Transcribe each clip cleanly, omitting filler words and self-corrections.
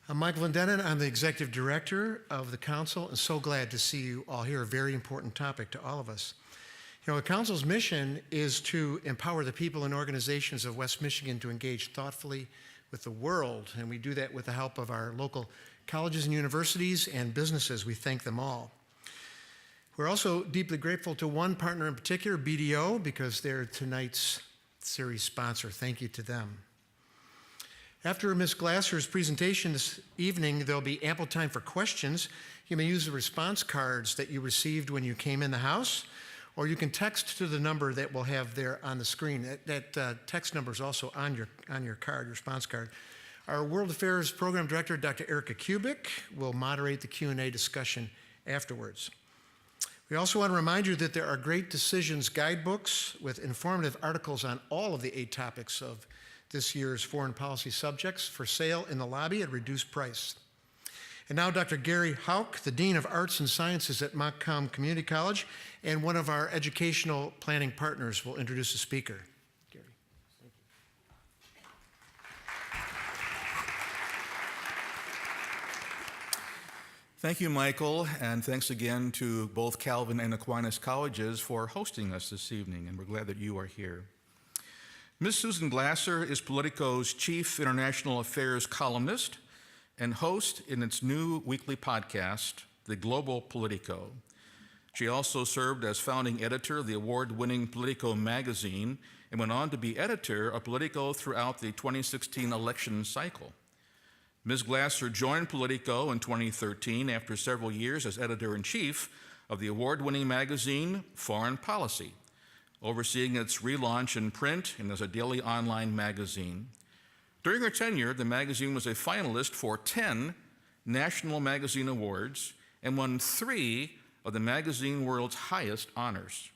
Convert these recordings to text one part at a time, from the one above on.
I'm Michael Van Dennen. I'm the Executive Director of the Council, and so glad to see you all here. A very important topic to all of us. You know, the Council's mission is to empower the people and organizations of West Michigan to engage thoughtfully with the world, and we do that with the help of our local colleges and universities and businesses. We thank them all. We're also deeply grateful to one partner in particular, BDO, because they're tonight's series sponsor. Thank you to them. After Ms. Glasser's presentation this evening, there'll be ample time for questions. You may use the response cards that you received when you came in the house, or you can text to the number that we'll have there on the screen. That text number is also on your card, your response card. Our World Affairs Program Director, Dr. Erica Kubik, will moderate the Q&A discussion afterwards. We also want to remind you that there are great decisions guidebooks with informative articles on all of the 8 topics of this year's foreign policy subjects for sale in the lobby at reduced price. And now Dr. Gary Hauk, the Dean of Arts and Sciences at Montcalm Community College and one of our educational planning partners, will introduce the speaker. Gary, thank you. Thank you, Michael, and thanks again to both Calvin and Aquinas colleges for hosting us this evening, and we're glad that you are here. Ms. Susan Glasser is Politico's chief international affairs columnist and host in its new weekly podcast, The Global Politico. She also served as founding editor of the award-winning Politico Magazine and went on to be editor of Politico throughout the 2016 election cycle. Ms. Glasser joined Politico in 2013 after several years as editor-in-chief of the award-winning magazine Foreign Policy, overseeing its relaunch in print and as a daily online magazine. During her tenure, the magazine was a finalist for 10 National Magazine Awards and won 3 of the magazine world's highest honors.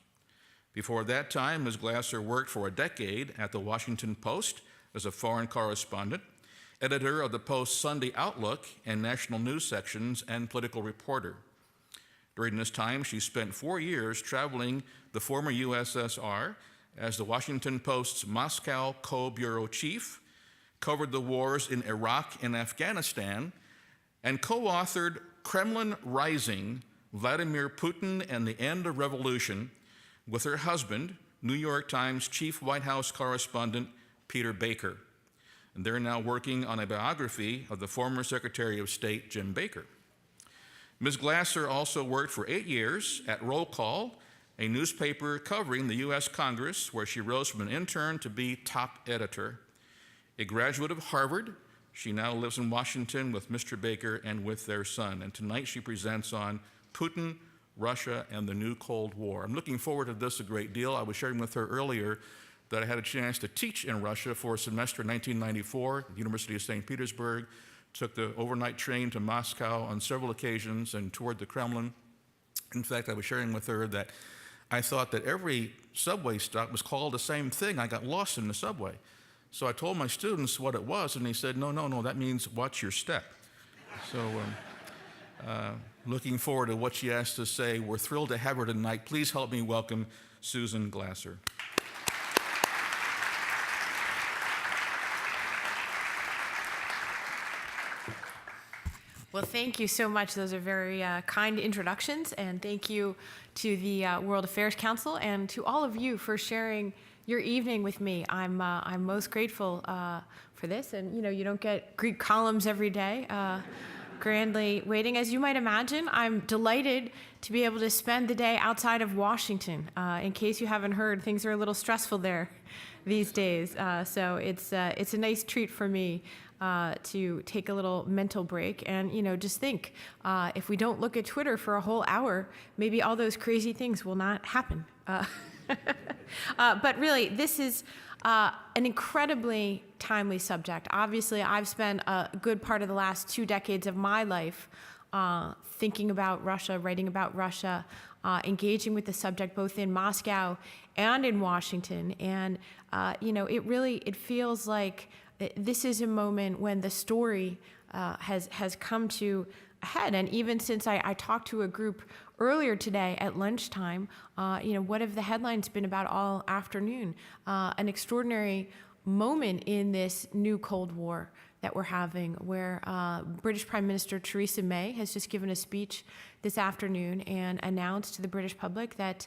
Before that time, Ms. Glasser worked for a decade at the Washington Post as a foreign correspondent, editor of the Post's Sunday Outlook and national news sections, and political reporter. During this time, she spent 4 years traveling the former USSR as the Washington Post's Moscow co-bureau chief, covered the wars in Iraq and Afghanistan, and co-authored Kremlin Rising, Vladimir Putin and the End of Revolution with her husband, New York Times chief White House correspondent Peter Baker. And they're now working on a biography of the former Secretary of State, Jim Baker. Ms. Glasser also worked for 8 years at Roll Call, a newspaper covering the U.S. Congress, where she rose from an intern to be top editor. A graduate of Harvard, she now lives in Washington with Mr. Baker and with their son. And tonight she presents on Putin, Russia, and the new Cold War. I'm looking forward to this a great deal. I was sharing with her earlier that I had a chance to teach in Russia for a semester in 1994 at the University of St. Petersburg, took the overnight train to Moscow on several occasions and toured the Kremlin. In fact, I was sharing with her that I thought that every subway stop was called the same thing. I got lost in the subway. So I told my students what it was, and they said, no, that means watch your step. So looking forward to what she has to say. We're thrilled to have her tonight. Please help me welcome Susan Glasser. Well, thank you so much. Those are very kind introductions, and thank you to the World Affairs Council and to all of you for sharing your evening with me. I'm most grateful for this, and you don't get Greek columns every day. Grandly waiting, as you might imagine. I'm delighted to be able to spend the day outside of Washington. In case you haven't heard, things are a little stressful there these days, so it's a nice treat for me to take a little mental break and just think, if we don't look at Twitter for a whole hour, maybe all those crazy things will not happen. But really, this is an incredibly timely subject. Obviously, I've spent a good part of the last 2 decades of my life thinking about Russia, writing about Russia, engaging with the subject both in Moscow and in Washington. And it feels like this is a moment when the story has come to a head. And even since I talked to a group earlier today at lunchtime, what have the headlines been about all afternoon? An extraordinary moment in this new Cold War that we're having, where British Prime Minister Theresa May has just given a speech this afternoon and announced to the British public that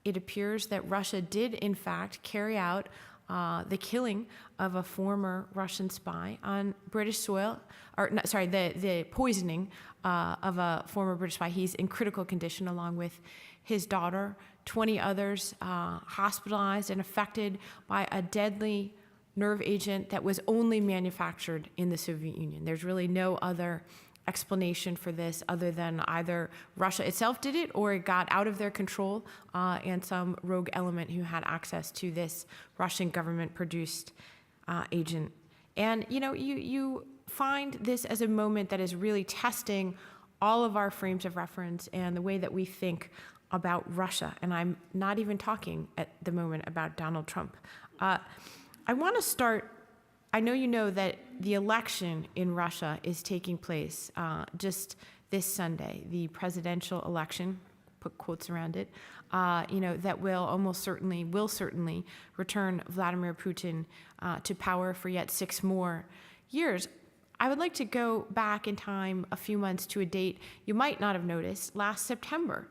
it appears that Russia did, in fact, carry out the killing of a former Russian spy on British soil, or no, sorry, the poisoning of a former British spy. He's in critical condition along with his daughter, 20 others hospitalized and affected by a deadly nerve agent that was only manufactured in the Soviet Union. There's really no other explanation for this other than either Russia itself did it or it got out of their control and some rogue element who had access to this Russian government-produced agent. And you find this as a moment that is really testing all of our frames of reference and the way that we think about Russia. And I'm not even talking at the moment about Donald Trump. I want to start. I know you know that the election in Russia is taking place just this Sunday, the presidential election, put quotes around it, that will certainly return Vladimir Putin to power for yet 6 more years. I would like to go back in time a few months to a date you might not have noticed, last September,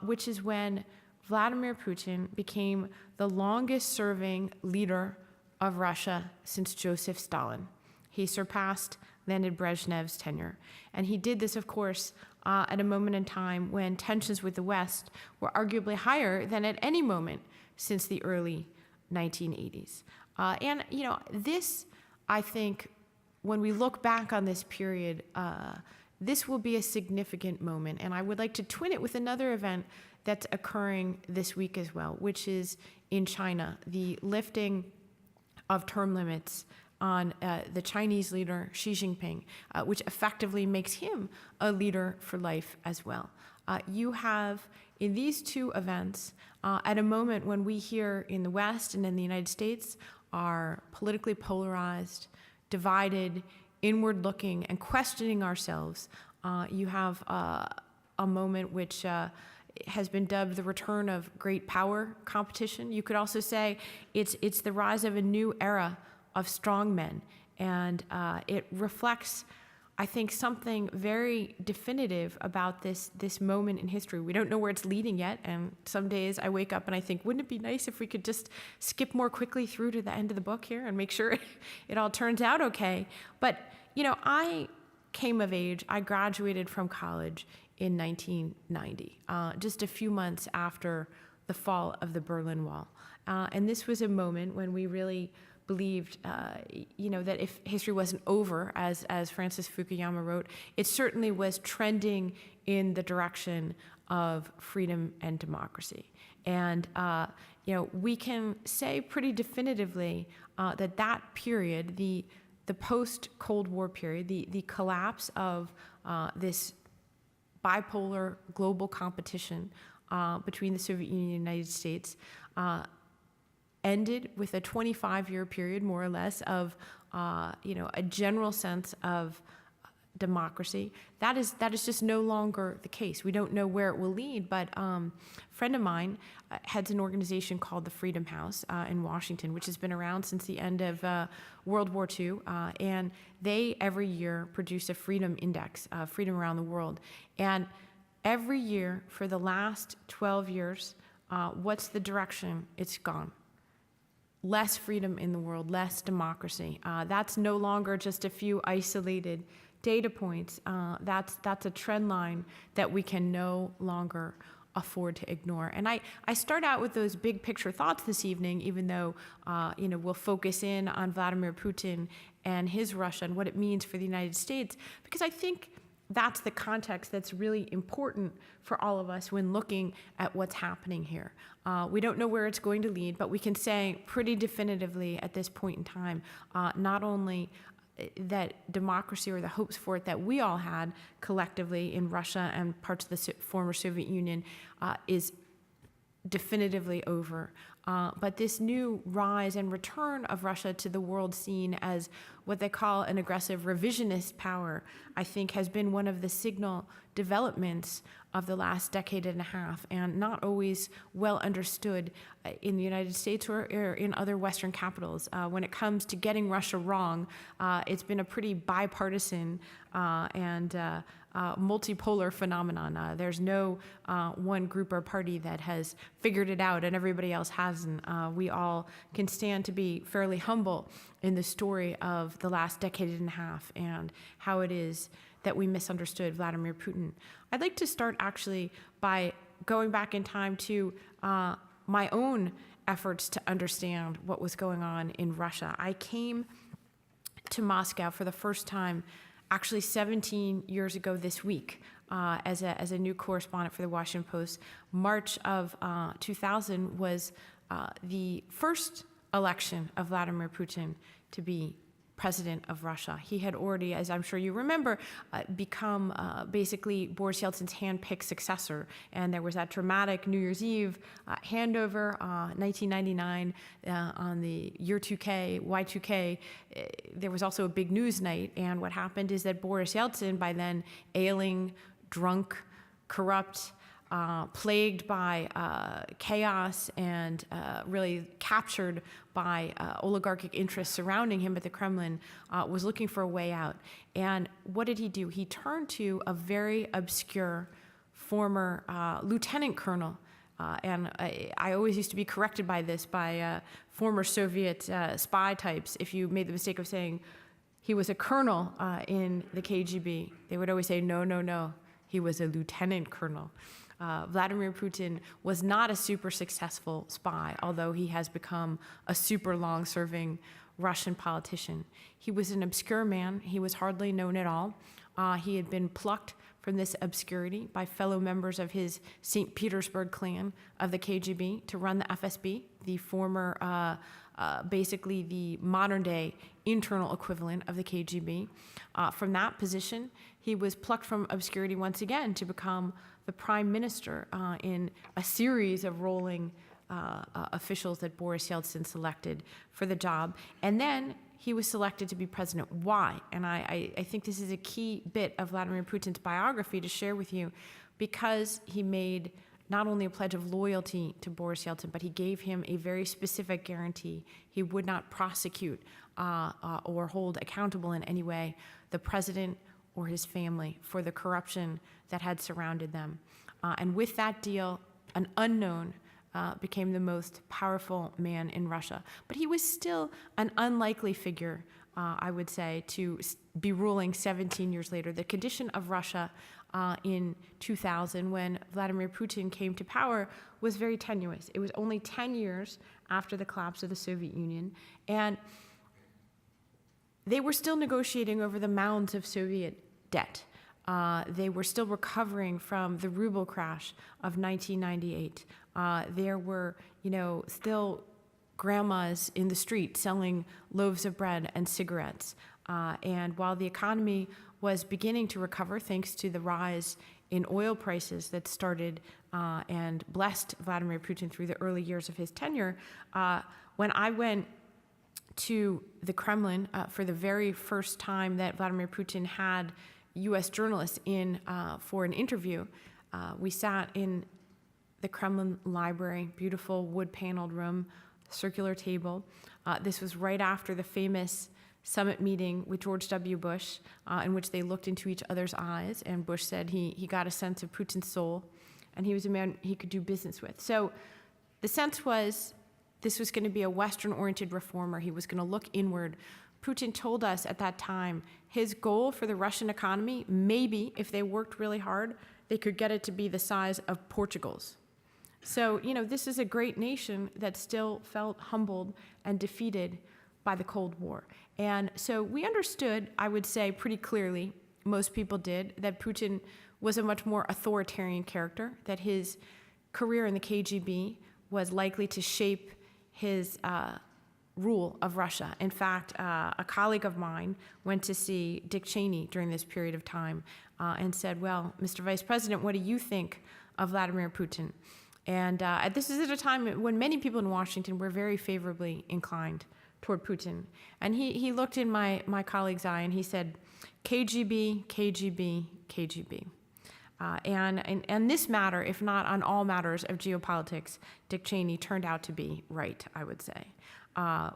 which is when Vladimir Putin became the longest-serving leader of Russia since Joseph Stalin. He surpassed Leonid Brezhnev's tenure. And he did this, of course, at a moment in time when tensions with the West were arguably higher than at any moment since the early 1980s. This, I think, when we look back on this period, this will be a significant moment. And I would like to twin it with another event that's occurring this week as well, which is in China, the lifting of term limits on the Chinese leader Xi Jinping, which effectively makes him a leader for life as well. You have, in these two events, at a moment when we here in the West and in the United States are politically polarized, divided, inward-looking, and questioning ourselves, you have a moment which has been dubbed the return of great power competition. You could also say it's the rise of a new era of strong men, and it reflects, I think, something very definitive about this moment in history. We don't know where it's leading yet, and some days I wake up and I think, wouldn't it be nice if we could just skip more quickly through to the end of the book here and make sure it all turns out okay? But, I came of age, I graduated from college in 1990, just a few months after the fall of the Berlin Wall. And this was a moment when we really believed, that if history wasn't over, as Francis Fukuyama wrote, it certainly was trending in the direction of freedom and democracy. And, we can say pretty definitively that period, the post-Cold War period, the collapse of this bipolar global competition between the Soviet Union and the United States ended with a 25-year period, more or less, of a general sense of democracy. That is just no longer the case. We don't know where it will lead, but a friend of mine heads an organization called the Freedom House in Washington, which has been around since the end of World War II, and they every year produce a freedom index, freedom around the world. And every year for the last 12 years, what's the direction it's gone? Less freedom in the world, less democracy. That's no longer just a few isolated data points. That's a trend line that we can no longer afford to ignore. And I start out with those big picture thoughts this evening, even though we'll focus in on Vladimir Putin and his Russia and what it means for the United States, because I think that's the context that's really important for all of us when looking at what's happening here. We don't know where it's going to lead, but we can say pretty definitively at this point in time, not only that democracy or the hopes for it that we all had collectively in Russia and parts of the former Soviet Union is definitively over, But this new rise and return of Russia to the world scene as what they call an aggressive revisionist power, I think has been one of the signal developments of the last decade and a half, and not always well understood in the United States or in other Western capitals. When it comes to getting Russia wrong, it's been a pretty bipartisan and multipolar phenomenon. There's no one group or party that has figured it out and everybody else hasn't. We all can stand to be fairly humble in the story of the last decade and a half and how it is that we misunderstood Vladimir Putin. I'd like to start actually by going back in time to my own efforts to understand what was going on in Russia. I came to Moscow for the first time actually 17 years ago this week as a new correspondent for the Washington Post. March of 2000 was the first election of Vladimir Putin to be president of Russia. He had already, as I'm sure you remember, become basically Boris Yeltsin's hand-picked successor. And there was that dramatic New Year's Eve handover, 1999, on the year 2K, Y2K. There was also a big news night. And what happened is that Boris Yeltsin, by then ailing, drunk, corrupt, plagued by chaos and really captured by oligarchic interests surrounding him at the Kremlin, was looking for a way out. And what did he do? He turned to a very obscure former lieutenant colonel. And I always used to be corrected by this by former Soviet spy types. If you made the mistake of saying he was a colonel in the KGB, they would always say, no, no, no, he was a lieutenant colonel. Vladimir Putin was not a super successful spy, although he has become a super long-serving Russian politician. He was an obscure man. He was hardly known at all. He had been plucked from this obscurity by fellow members of his St. Petersburg clan of the KGB to run the FSB, the former, basically the modern-day internal equivalent of the KGB. From that position, he was plucked from obscurity once again to become the prime minister in a series of rolling officials that Boris Yeltsin selected for the job. And then he was selected to be president. Why? And I think this is a key bit of Vladimir Putin's biography to share with you, because he made not only a pledge of loyalty to Boris Yeltsin, but he gave him a very specific guarantee. He would not prosecute or hold accountable in any way the president or his family for the corruption that had surrounded them. And with that deal, an unknown became the most powerful man in Russia. But he was still an unlikely figure, I would say, to be ruling 17 years later. The condition of Russia in 2000, when Vladimir Putin came to power, was very tenuous. It was only 10 years after the collapse of the Soviet Union, and they were still negotiating over the mounds of Soviet debt. They were still recovering from the ruble crash of 1998. There were, still grandmas in the street selling loaves of bread and cigarettes. And while the economy was beginning to recover thanks to the rise in oil prices that started and blessed Vladimir Putin through the early years of his tenure, when I went to the Kremlin for the very first time that Vladimir Putin had U.S. journalists in for an interview, we sat in the Kremlin library, beautiful wood-paneled room, circular table. This was right after the famous summit meeting with George W. Bush, in which they looked into each other's eyes, and Bush said he got a sense of Putin's soul, and he was a man he could do business with. So the sense was this was going to be a Western-oriented reformer. He was going to look inward. Putin told us at that time his goal for the Russian economy, maybe if they worked really hard, they could get it to be the size of Portugal's. So, this is a great nation that still felt humbled and defeated by the Cold War. And so we understood, I would say pretty clearly, most people did, that Putin was a much more authoritarian character, that his career in the KGB was likely to shape his rule of Russia. In fact, a colleague of mine went to see Dick Cheney during this period of time and said, well, Mr. Vice President, what do you think of Vladimir Putin? And this is at a time when many people in Washington were very favorably inclined toward Putin. And he looked in my colleague's eye and he said, KGB, KGB, KGB. And this matter, if not on all matters of geopolitics, Dick Cheney turned out to be right, I would say.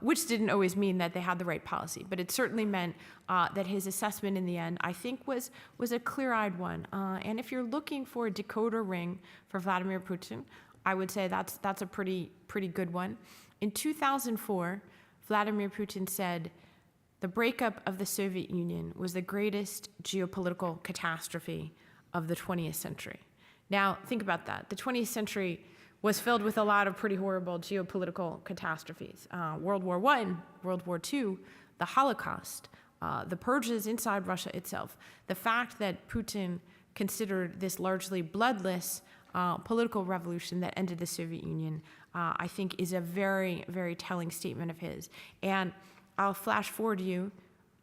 Which didn't always mean that they had the right policy, but it certainly meant that his assessment in the end, I think, was a clear-eyed one. And if you're looking for a decoder ring for Vladimir Putin, I would say that's a pretty good one. In 2004, Vladimir Putin said, the breakup of the Soviet Union was the greatest geopolitical catastrophe of the 20th century. Now, think about that. The 20th century was filled with a lot of pretty horrible geopolitical catastrophes. World War I, World War II, the Holocaust, the purges inside Russia itself. The fact that Putin considered this largely bloodless political revolution that ended the Soviet Union, I think is a very, very telling statement of his. And I'll flash forward you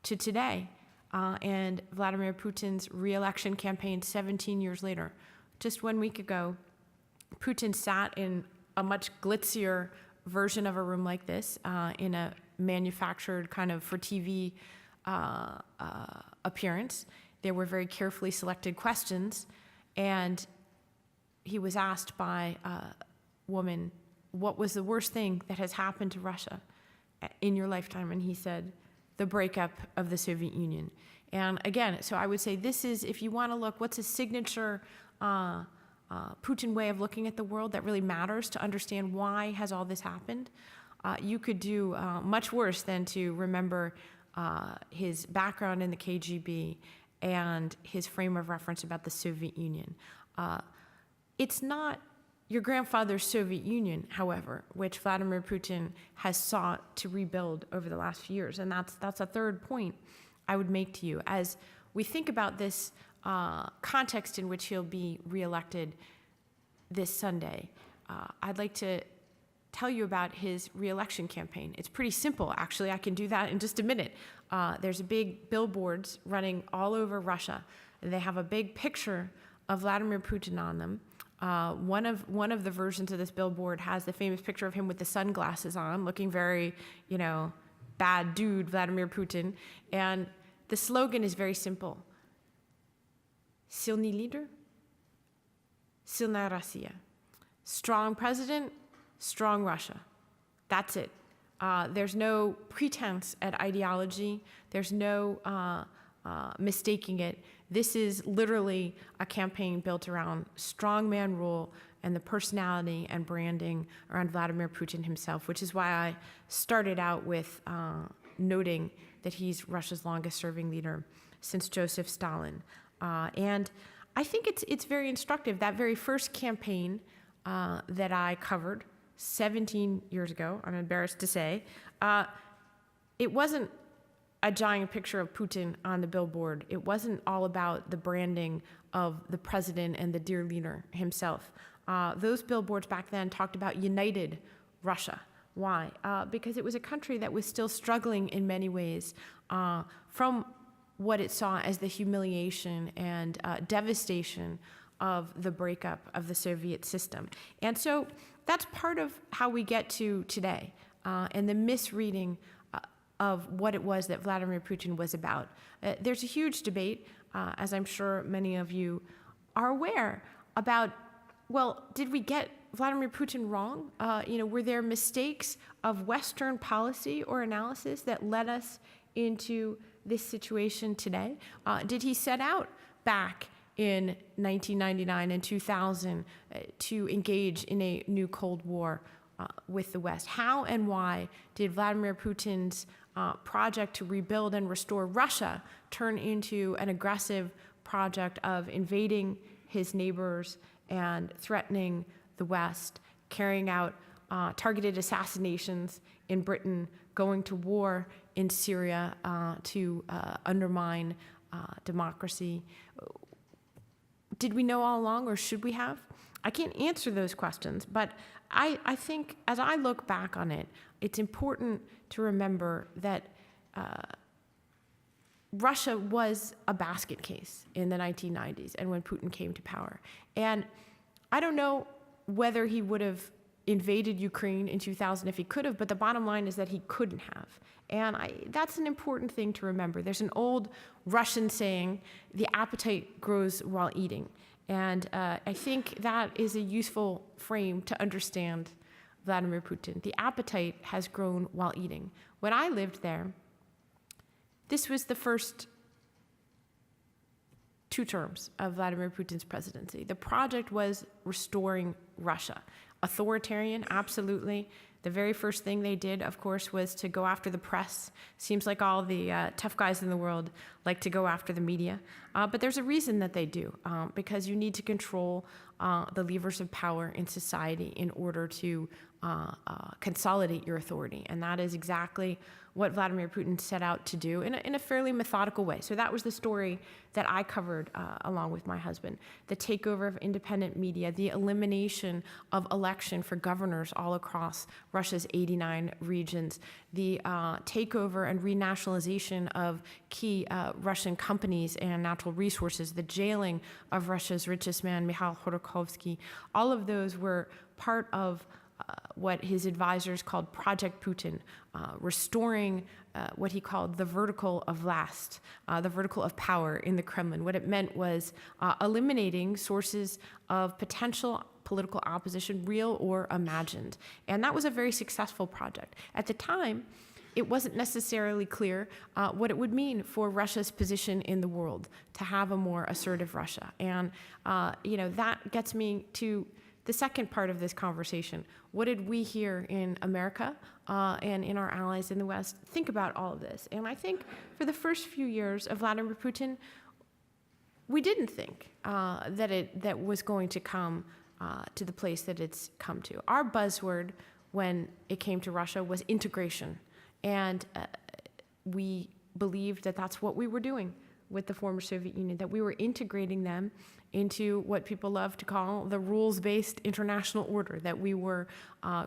to today and Vladimir Putin's re-election campaign 17 years later. Just 1 week ago, Putin sat in a much glitzier version of a room like this, in a manufactured kind of for TV appearance. There were very carefully selected questions, and he was asked by a woman, what was the worst thing that has happened to Russia in your lifetime? And he said, the breakup of the Soviet Union. And again, so I would say this is, if you want to look, what's a signature Putin way of looking at the world that really matters to understand why has all this happened, you could do much worse than to remember his background in the KGB and his frame of reference about the Soviet Union. It's not your grandfather's Soviet Union, however, which Vladimir Putin has sought to rebuild over the last few years. And that's a third point I would make to you. As we think about this context in which he'll be reelected this Sunday, I'd like to tell you about his reelection campaign. It's pretty simple, actually. I can do that in just a minute. There's big billboards running all over Russia. They have a big picture of Vladimir Putin on them. One of the versions of this billboard has the famous picture of him with the sunglasses on, looking very, bad dude, Vladimir Putin. And the slogan is very simple. Silny leader, silная Россия. Strong president, strong Russia. That's it. There's no pretense at ideology. There's no mistaking it. This is literally a campaign built around strongman rule and the personality and branding around Vladimir Putin himself, which is why I started out with noting that he's Russia's longest-serving leader since Joseph Stalin. And I think it's very instructive. That very first campaign that I covered 17 years ago, I'm embarrassed to say, it wasn't a giant picture of Putin on the billboard. It wasn't all about the branding of the president and the dear leader himself. Those billboards back then talked about united Russia. Why? Because it was a country that was still struggling in many ways from what it saw as the humiliation and devastation of the breakup of the Soviet system. And so that's part of how we get to today and the misreading of what it was that Vladimir Putin was about. There's a huge debate, as I'm sure many of you are aware, about, well, did we get Vladimir Putin wrong? Were there mistakes of Western policy or analysis that led us into this situation today? Did he set out back in 1999 and 2000 to engage in a new Cold War with the West? How and why did Vladimir Putin's project to rebuild and restore Russia turn into an aggressive project of invading his neighbors and threatening the West, carrying out targeted assassinations in Britain, going to war in Syria to undermine democracy? Did we know all along, or should we have? I can't answer those questions, but I think as I look back on it, it's important to remember that Russia was a basket case in the 1990s and when Putin came to power. And I don't know whether he would have invaded Ukraine in 2000 if he could have, but the bottom line is that he couldn't have. And that's an important thing to remember. There's an old Russian saying, the appetite grows while eating. And I think that is a useful frame to understand Vladimir Putin. The appetite has grown while eating. When I lived there, this was the first 2 terms of Vladimir Putin's presidency. The project was restoring Russia. Authoritarian, absolutely. The very first thing they did, of course, was to go after the press. Seems like all the tough guys in the world like to go after the media. But there's a reason that they do, because you need to control the levers of power in society in order to consolidate your authority. And that is exactly what Vladimir Putin set out to do in a fairly methodical way. So that was the story that I covered along with my husband. The takeover of independent media, the elimination of election for governors all across Russia's 89 regions, the takeover and renationalization of key Russian companies and natural resources, the jailing of Russia's richest man, Mikhail Khodorkovsky. All of those were part of what his advisors called Project Putin, restoring what he called the vertical of vlast, the vertical of power in the Kremlin. What it meant was eliminating sources of potential political opposition, real or imagined. And that was a very successful project. At the time, it wasn't necessarily clear what it would mean for Russia's position in the world to have a more assertive Russia. And that gets me to the second part of this conversation. What did we here in America and in our allies in the West think about all of this? And I think for the first few years of Vladimir Putin, we didn't think that was going to come to the place that it's come to. Our buzzword when it came to Russia was integration. And we believed that that's what we were doing with the former Soviet Union, that we were integrating them into what people love to call the rules-based international order, that we were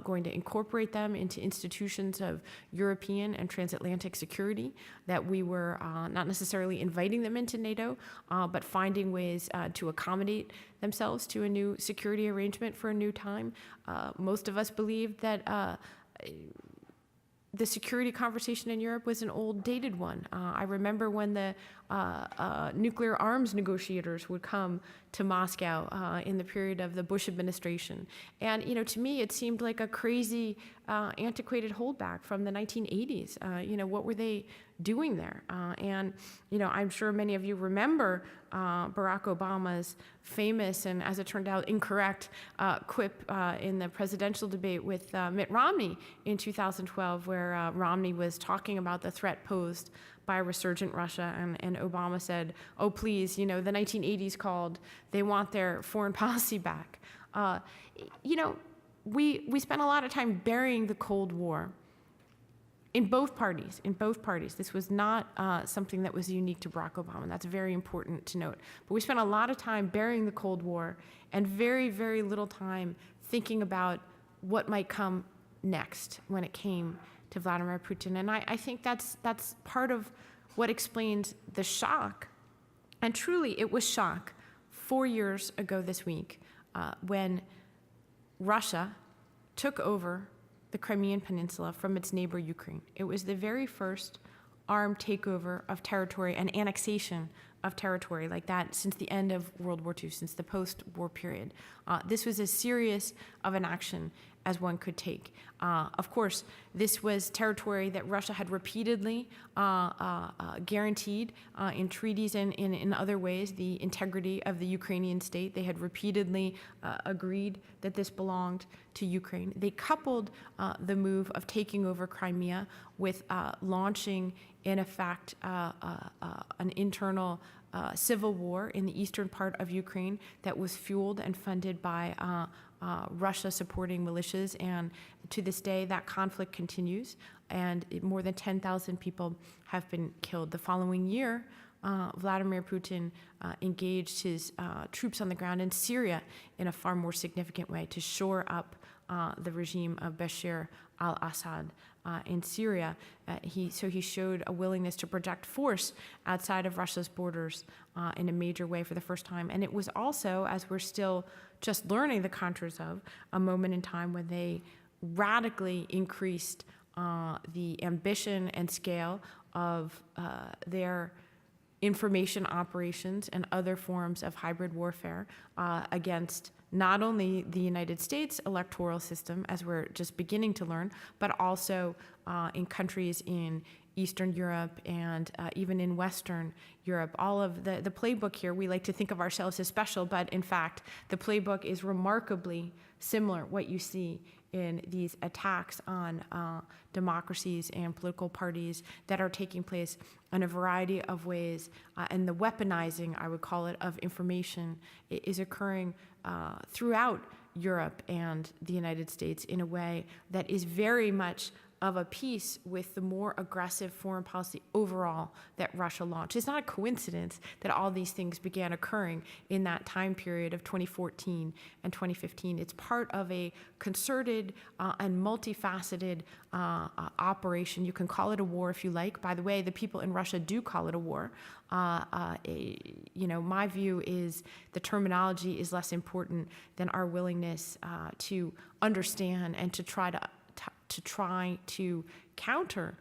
going to incorporate them into institutions of European and transatlantic security, that we were not necessarily inviting them into NATO, but finding ways to accommodate themselves to a new security arrangement for a new time. Most of us believed that the security conversation in Europe was an old, dated one. I remember when the nuclear arms negotiators would come to Moscow in the period of the Bush administration. And, to me, it seemed like a crazy, antiquated holdback from the 1980s. What were they doing there? And I'm sure many of you remember Barack Obama's famous and, as it turned out, incorrect quip in the presidential debate with Mitt Romney in 2012, where Romney was talking about the threat posed by a resurgent Russia, and Obama said, "Oh, please, the 1980s called. They want their foreign policy back." We spent a lot of time burying the Cold War in both parties. This was not something that was unique to Barack Obama, and that's very important to note. But we spent a lot of time burying the Cold War and very, very little time thinking about what might come next when it came to Vladimir Putin. And I think that's part of what explains the shock. And truly, it was shock 4 years ago this week when Russia took over the Crimean Peninsula from its neighbor Ukraine. It was the very first armed takeover of territory and annexation of territory like that since the end of World War II, since the post-war period. This was as serious of an action as one could take. Of course, this was territory that Russia had repeatedly guaranteed in treaties and in other ways the integrity of the Ukrainian state. They had repeatedly agreed that this belonged to Ukraine. They coupled the move of taking over Crimea with launching, in effect, an internal civil war in the eastern part of Ukraine that was fueled and funded by Russia supporting militias, and to this day that conflict continues, and more than 10,000 people have been killed. The following year, Vladimir Putin engaged his troops on the ground in Syria in a far more significant way to shore up the regime of Bashar al-Assad. in Syria. So he showed a willingness to project force outside of Russia's borders in a major way for the first time. And it was also, as we're still just learning the contours of, a moment in time when they radically increased the ambition and scale of their information operations and other forms of hybrid warfare against not only the United States electoral system, as we're just beginning to learn, but also in countries in Eastern Europe and even in Western Europe. All of the playbook here, we like to think of ourselves as special, but in fact, the playbook is remarkably similar, what you see in these attacks on democracies and political parties that are taking place in a variety of ways. And the weaponizing, I would call it, of information is occurring throughout Europe and the United States in a way that is very much of a piece with the more aggressive foreign policy overall that Russia launched. It's not a coincidence that all these things began occurring in that time period of 2014 and 2015. It's part of a concerted and multifaceted operation. You can call it a war if you like. By the way, the people in Russia do call it a war. My view is the terminology is less important than our willingness to understand and to try to counter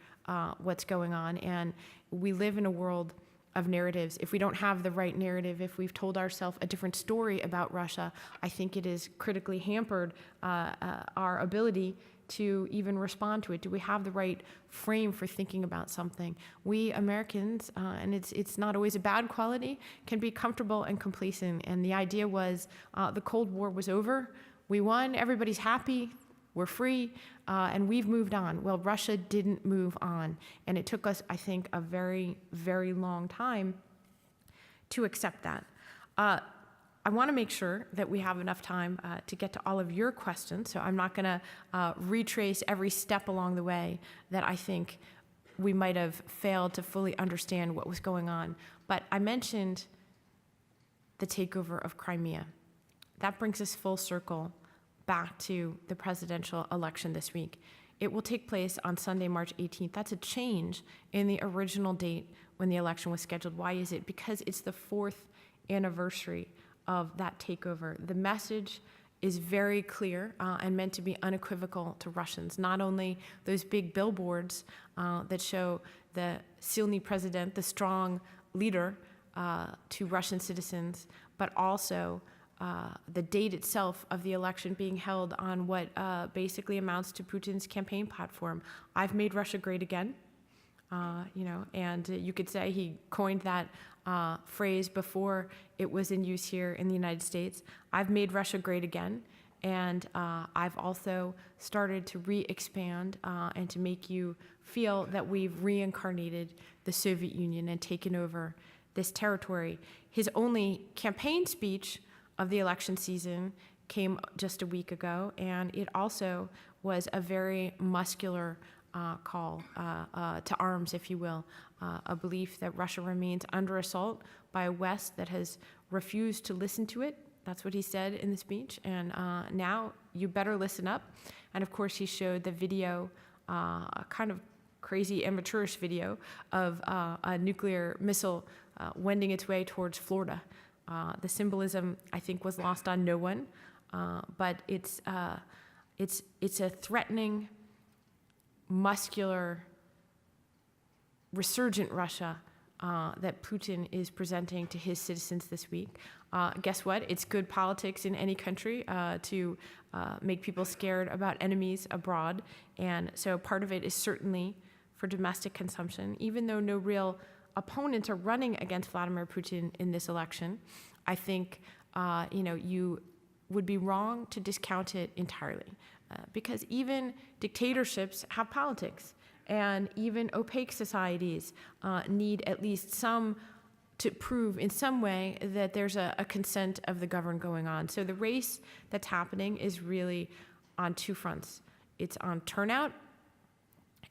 what's going on. And we live in a world of narratives. If we don't have the right narrative, if we've told ourselves a different story about Russia, I think it has critically hampered our ability to even respond to it. Do we have the right frame for thinking about something? We Americans, and it's not always a bad quality, can be comfortable and complacent. And the idea was the Cold War was over, we won, everybody's happy, we're free, and we've moved on. Well, Russia didn't move on, and it took us, I think, a very, very long time to accept that. I want to make sure that we have enough time to get to all of your questions, so I'm not going to retrace every step along the way that I think we might have failed to fully understand what was going on. But I mentioned the takeover of Crimea. That brings us full circle back to the presidential election this week. It will take place on Sunday, March 18th. That's a change in the original date when the election was scheduled. Why is it? Because it's the 4th anniversary of that takeover. The message is very clear and meant to be unequivocal to Russians. Not only those big billboards that show the silny president, the strong leader to Russian citizens, but also the date itself of the election being held on what basically amounts to Putin's campaign platform. I've made Russia great again, and you could say he coined that phrase before it was in use here in the United States. I've made Russia great again, and I've also started to re-expand and to make you feel that we've reincarnated the Soviet Union and taken over this territory. His only campaign speech of the election season came just a week ago, and it also was a very muscular call to arms, if you will, a belief that Russia remains under assault by a West that has refused to listen to it. That's what he said in the speech, and now you better listen up. And of course, he showed the video, a kind of crazy amateurish video of a nuclear missile wending its way towards Florida. The symbolism, I think, was lost on no one, but it's a threatening, muscular, resurgent Russia that Putin is presenting to his citizens this week. Guess what? It's good politics in any country to make people scared about enemies abroad, and so part of it is certainly for domestic consumption, even though no real opponents are running against Vladimir Putin in this election. I think you would be wrong to discount it entirely, because even dictatorships have politics, and even opaque societies need at least some to prove in some way that there's a consent of the governed going on. So the race that's happening is really on two fronts. It's on turnout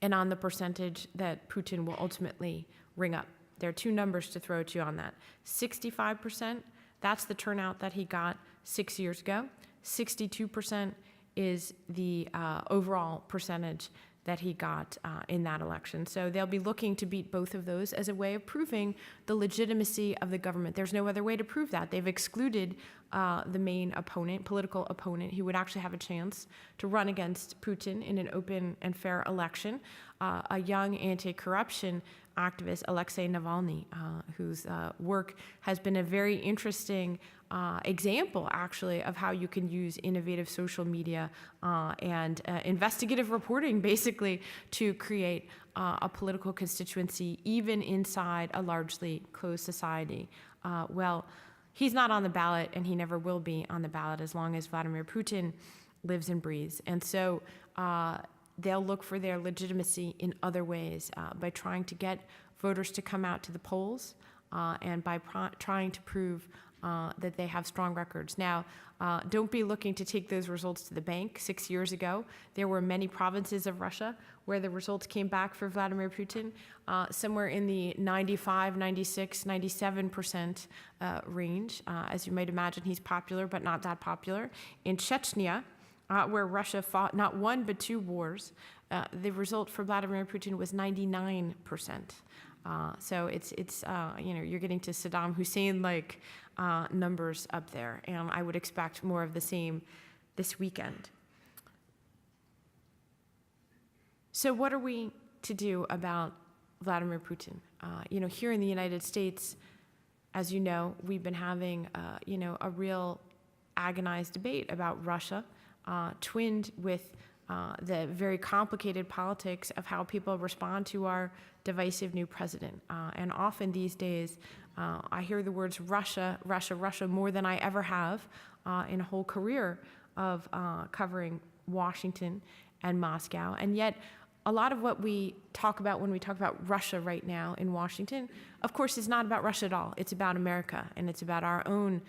and on the percentage that Putin will ultimately ring up. There are two numbers to throw at you on that. 65%, that's the turnout that he got 6 years ago. 62% is the overall percentage that he got in that election. So they'll be looking to beat both of those as a way of proving the legitimacy of the government. There's no other way to prove that. They've excluded the main opponent, political opponent, who would actually have a chance to run against Putin in an open and fair election, a young anti-corruption activist, Alexei Navalny, whose work has been a very interesting example, actually, of how you can use innovative social media and investigative reporting, basically, to create a political constituency, even inside a largely closed society. Well, he's not on the ballot, and he never will be on the ballot as long as Vladimir Putin lives and breathes. And so they'll look for their legitimacy in other ways by trying to get voters to come out to the polls and by trying to prove that they have strong records. Now, don't be looking to take those results to the bank. 6 years ago, there were many provinces of Russia where the results came back for Vladimir Putin, somewhere in the 95, 96, 97% range. As you might imagine, he's popular, but not that popular. In Chechnya, where Russia fought not one but two wars, the result for Vladimir Putin was 99%. So it's you're getting to Saddam Hussein-like numbers up there, and I would expect more of the same this weekend. So what are we to do about Vladimir Putin? Here in the United States, as you know, we've been having a real agonized debate about Russia, twinned with the very complicated politics of how people respond to our divisive new president. And often these days, I hear the words Russia, Russia, Russia more than I ever have in a whole career of covering Washington and Moscow. And yet, a lot of what we talk about when we talk about Russia right now in Washington, of course, is not about Russia at all. It's about America, and it's about our own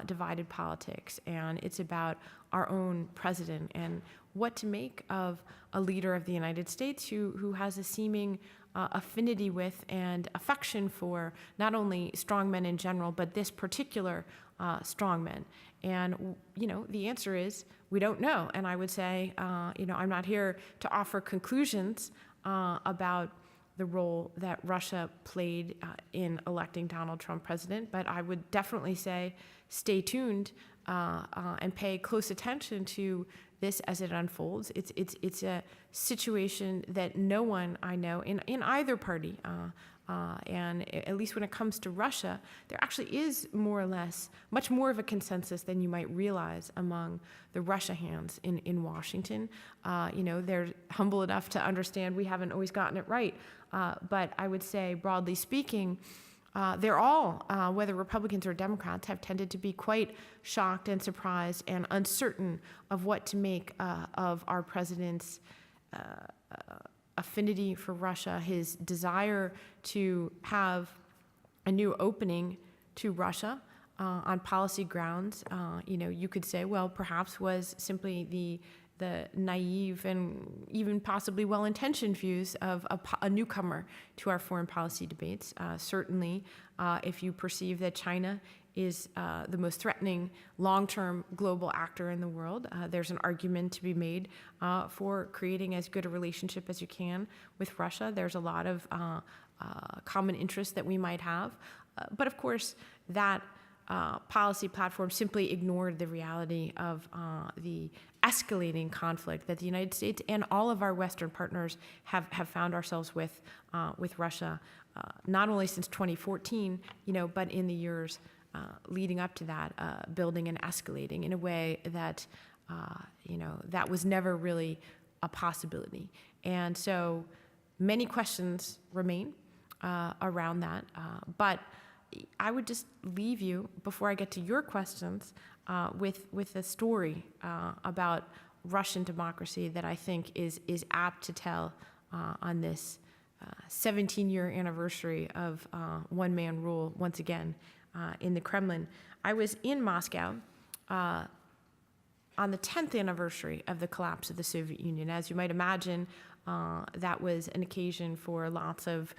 divided politics, and it's about our own president and what to make of a leader of the United States who has a seeming affinity with and affection for not only strongmen in general, but this particular strongman. And, the answer is we don't know. And I would say, I'm not here to offer conclusions about the role that Russia played in electing Donald Trump president, but I would definitely say stay tuned and pay close attention to this as it unfolds. It's a situation that no one I know in either party, and at least when it comes to Russia, there actually is more or less much more of a consensus than you might realize among the Russia hands in Washington. They're humble enough to understand we haven't always gotten it right, but I would say, broadly speaking, they're all, whether Republicans or Democrats, have tended to be quite shocked and surprised and uncertain of what to make of our president's affinity for Russia, his desire to have a new opening to Russia on policy grounds. You could say, well, perhaps was simply the naive and even possibly well-intentioned views of a newcomer to our foreign policy debates. Certainly, if you perceive that China is the most threatening long-term global actor in the world, there's an argument to be made for creating as good a relationship as you can with Russia. There's a lot of common interests that we might have. But of course, that policy platform simply ignored the reality of the escalating conflict that the United States and all of our Western partners have found ourselves with Russia, not only since 2014, but in the years leading up to that, building and escalating in a way that, that was never really a possibility. And so many questions remain around that, but I would just leave you, before I get to your questions, with a story about Russian democracy that I think is apt to tell on this 17-year anniversary of one-man rule once again in the Kremlin. I was in Moscow on the 10th anniversary of the collapse of the Soviet Union. As you might imagine, that was an occasion for lots of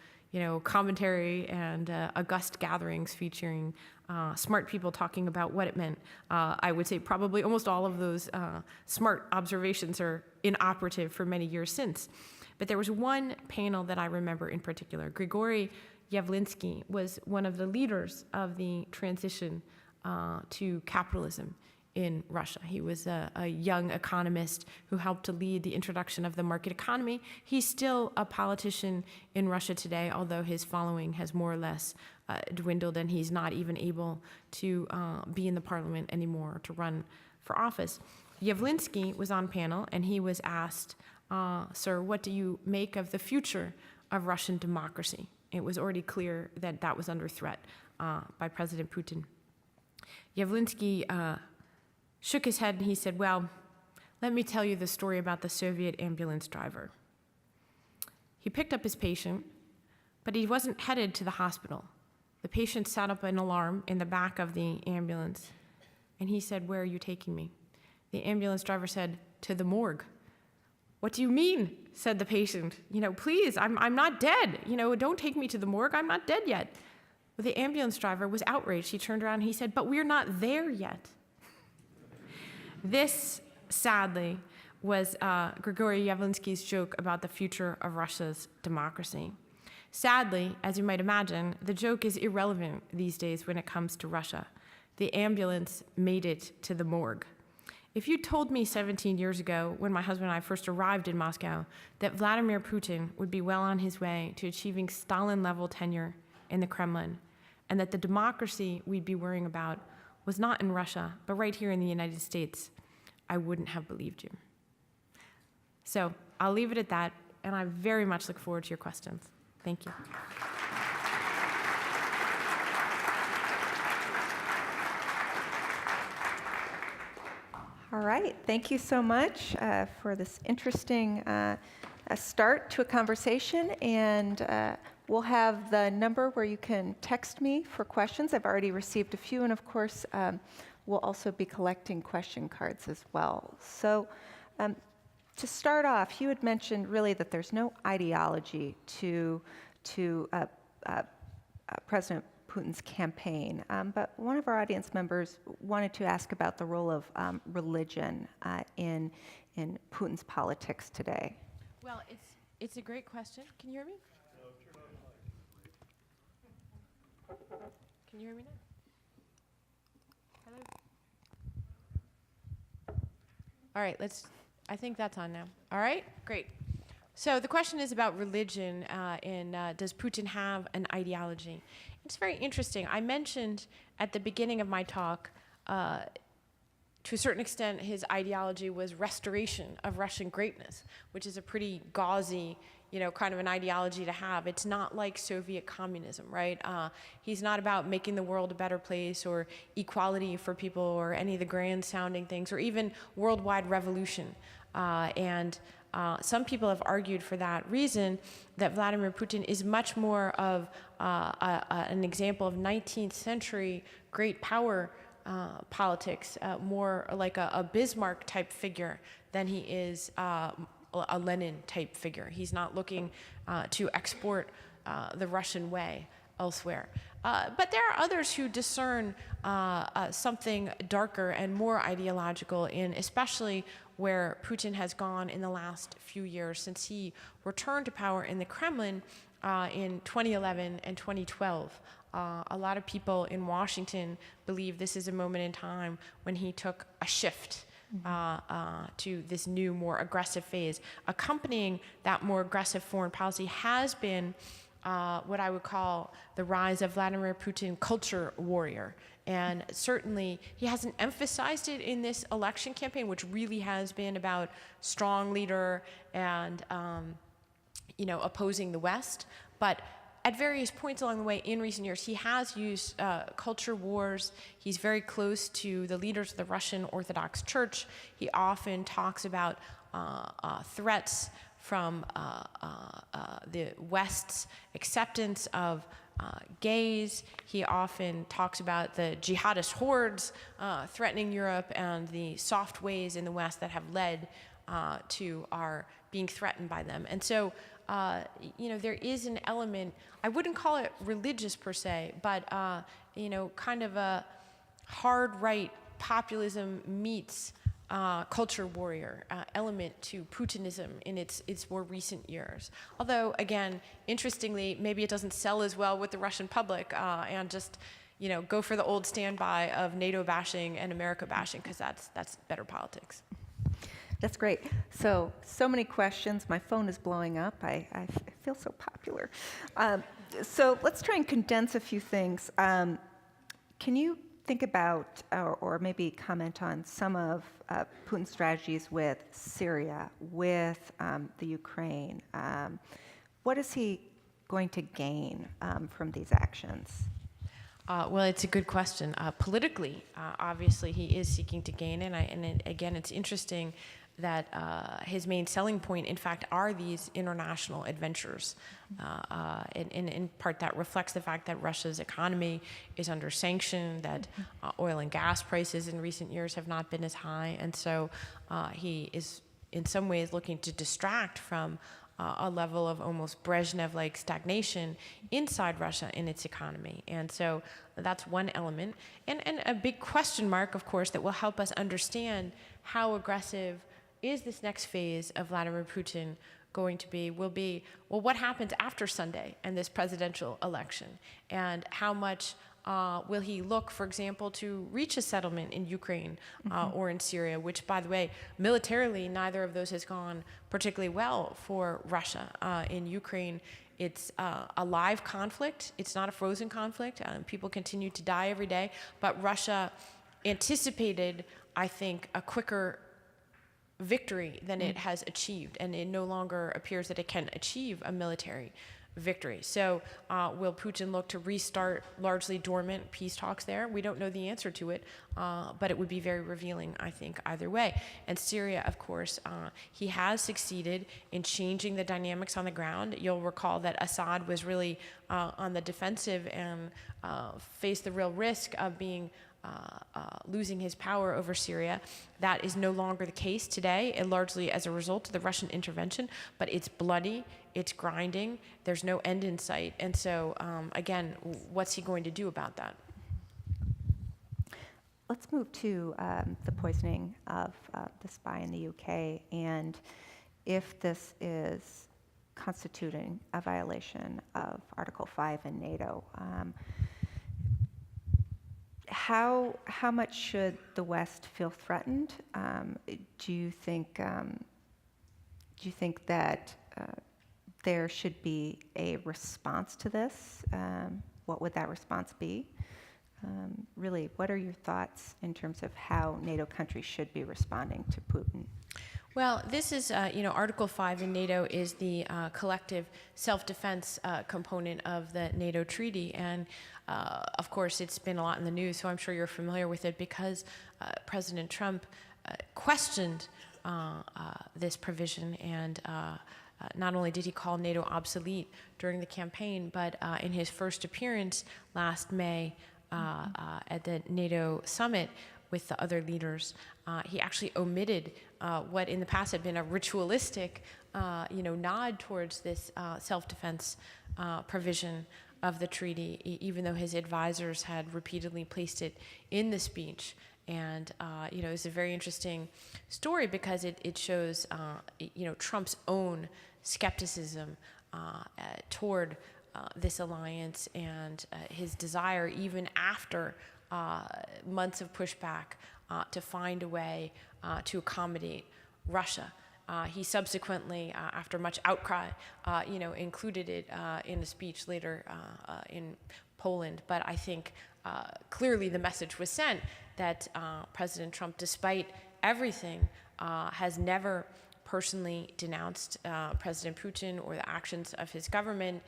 commentary and august gatherings featuring smart people talking about what it meant. I would say probably almost all of those smart observations are inoperative for many years since. But there was one panel that I remember in particular. Grigory Yavlinsky was one of the leaders of the transition to capitalism in Russia. He was a young economist who helped to lead the introduction of the market economy. He's still a politician in Russia today, although his following has more or less dwindled, and he's not even able to be in the parliament anymore to run for office. Yavlinsky was on panel, and he was asked, sir, what do you make of the future of Russian democracy? It was already clear that that was under threat by President Putin. Yavlinsky shook his head and he said, well, let me tell you the story about the Soviet ambulance driver. He picked up his patient, but he wasn't headed to the hospital. The patient set up an alarm in the back of the ambulance, and he said, where are you taking me? The ambulance driver said, to the morgue. What do you mean? Said the patient. Please, I'm not dead. Don't take me to the morgue. I'm not dead yet. Well, the ambulance driver was outraged. He turned around and he said, but we're not there yet. This, sadly, was Grigory Yavlinsky's joke about the future of Russia's democracy. Sadly, as you might imagine, the joke is irrelevant these days when it comes to Russia. The ambulance made it to the morgue. If you told me 17 years ago, when my husband and I first arrived in Moscow, that Vladimir Putin would be well on his way to achieving Stalin-level tenure in the Kremlin, and that the democracy we'd be worrying about was not in Russia, but right here in the United States, I wouldn't have believed you. So I'll leave it at that, and I very much look forward to your questions. Thank you. All right, thank you so much for this interesting start to a conversation, and we'll have the number where you can text me for questions. I've already received a few, and of course, we'll also be collecting question cards as well. So to start off, you had mentioned really that there's no ideology to President Putin's campaign, but one of our audience members wanted to ask about the role of religion in Putin's politics today. Well, it's a great question. Can you hear me? Can you hear me now? Hello? All right, I think that's on now. All right, great. So the question is about religion and does Putin have an ideology? It's very interesting. I mentioned at the beginning of my talk, to a certain extent, his ideology was restoration of Russian greatness, which is a pretty gauzy, kind of an ideology to have. It's not like Soviet communism, right? He's not about making the world a better place or equality for people or any of the grand sounding things or even worldwide revolution. Some people have argued for that reason that Vladimir Putin is much more of an example of 19th century great power politics, more like a Bismarck type figure than he is a Lenin type figure. He's not looking to export the Russian way elsewhere. But there are others who discern something darker and more ideological in especially where Putin has gone in the last few years since he returned to power in the Kremlin in 2011 and 2012. A lot of people in Washington believe this is a moment in time when he took a shift to this new, more aggressive phase. Accompanying that more aggressive foreign policy has been what I would call the rise of Vladimir Putin culture warrior. And certainly he hasn't emphasized it in this election campaign, which really has been about strong leader and opposing the West. But at various points along the way in recent years, he has used culture wars. He's very close to the leaders of the Russian Orthodox Church. He often talks about threats from the West's acceptance of gays. He often talks about the jihadist hordes threatening Europe and the soft ways in the West that have led to our being threatened by them. And so there is an element, I wouldn't call it religious per se, but, kind of a hard right populism meets culture warrior element to Putinism in its more recent years. Although, again, interestingly, maybe it doesn't sell as well with the Russian public and just, go for the old standby of NATO bashing and America bashing, because that's better politics. That's great. So many questions. My phone is blowing up. I feel so popular. So let's try and condense a few things. Can you think about or maybe comment on some of Putin's strategies with Syria, with the Ukraine? What is he going to gain from these actions? Well, it's a good question. Politically, obviously, he is seeking to gain, again, it's interesting that his main selling point, in fact, are these international adventures. And in part, that reflects the fact that Russia's economy is under sanction, that oil and gas prices in recent years have not been as high. And so he is, in some ways, looking to distract from a level of almost Brezhnev-like stagnation inside Russia in its economy. And so that's one element. And a big question mark, of course, that will help us understand how aggressive is this next phase of Vladimir Putin going to be, will be, well, what happens after Sunday and this presidential election? And how much will he look, for example, to reach a settlement in Ukraine or in Syria, which, by the way, militarily, neither of those has gone particularly well for Russia. In Ukraine, it's a live conflict. It's not a frozen conflict. People continue to die every day. But Russia anticipated, I think, a quicker victory than it has achieved, and it no longer appears that it can achieve a military victory. So will Putin look to restart largely dormant peace talks there? We don't know the answer to it, but it would be very revealing, I think, either way. And Syria, of course, he has succeeded in changing the dynamics on the ground. You'll recall that Assad was really on the defensive and faced the real risk of being losing his power over Syria. That is no longer the case today, and largely as a result of the Russian intervention, but it's bloody, it's grinding, there's no end in sight. And so, again, what's he going to do about that? Let's move to the poisoning of the spy in the UK, and if this is constituting a violation of Article 5 in NATO. How much should the West feel threatened? Do you think that there should be a response to this? What would that response be? Really, what are your thoughts in terms of how NATO countries should be responding to Putin? Well, this is, Article 5 in NATO is the collective self-defense component of the NATO treaty. And, of course, it's been a lot in the news, so I'm sure you're familiar with it because President Trump questioned this provision. And not only did he call NATO obsolete during the campaign, but in his first appearance last May at the NATO summit with the other leaders, he actually omitted what in the past had been a ritualistic, nod towards this self-defense provision of the treaty, even though his advisors had repeatedly placed it in the speech. And, it's a very interesting story because it shows, Trump's own skepticism toward this alliance and his desire, even after months of pushback, to find a way to accommodate Russia. He subsequently, after much outcry, included it in a speech later in Poland. But I think clearly the message was sent that President Trump, despite everything, has never personally denounced President Putin or the actions of his government.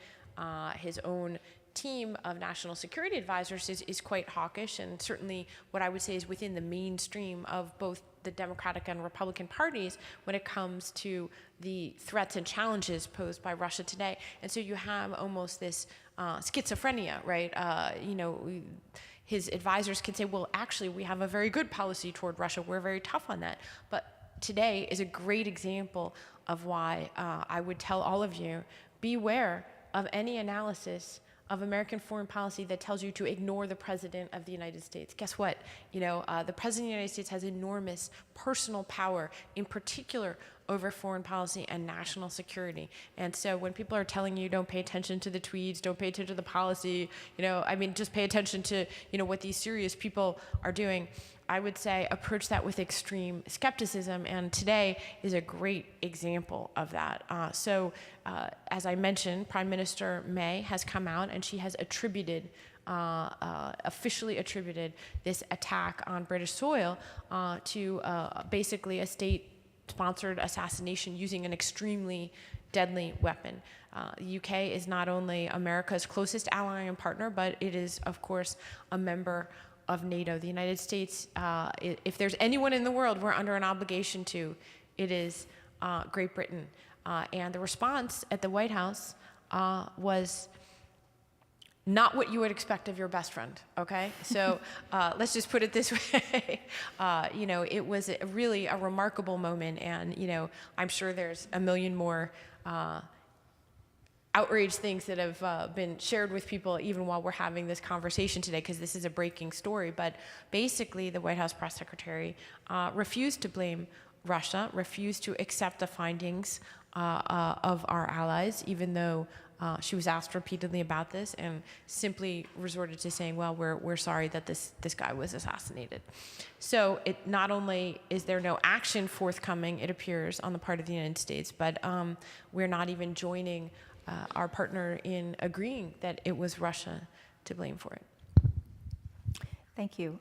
His own team of national security advisors is quite hawkish, and certainly what I would say is within the mainstream of both the Democratic and Republican parties when it comes to the threats and challenges posed by Russia today. And so you have almost this schizophrenia, right? His advisors can say, well, actually, we have a very good policy toward Russia. We're very tough on that. But today is a great example of why I would tell all of you, beware of any analysis of American foreign policy that tells you to ignore the President of the United States. Guess what? The President of the United States has enormous personal power, in particular over foreign policy and national security. And so when people are telling you don't pay attention to the tweets, don't pay attention to the policy, just pay attention to, what these serious people are doing, I would say approach that with extreme skepticism, and today is a great example of that. As I mentioned, Prime Minister May has come out and she has officially attributed this attack on British soil to basically a state-sponsored assassination using an extremely deadly weapon. The UK is not only America's closest ally and partner, but it is, of course, a member of NATO. The United States, if there's anyone in the world we're under an obligation to, it is Great Britain. And the response at the White House was not what you would expect of your best friend, okay? So let's just put it this way. It was really a remarkable moment, and, I'm sure there's a million more outrage things that have been shared with people even while we're having this conversation today, because this is a breaking story. But basically, the White House press secretary refused to blame Russia, refused to accept the findings of our allies, even though she was asked repeatedly about this, and simply resorted to saying, well, we're sorry that this guy was assassinated. So it not only is there no action forthcoming, it appears, on the part of the United States, but we're not even joining our partner in agreeing that it was Russia to blame for it. Thank you.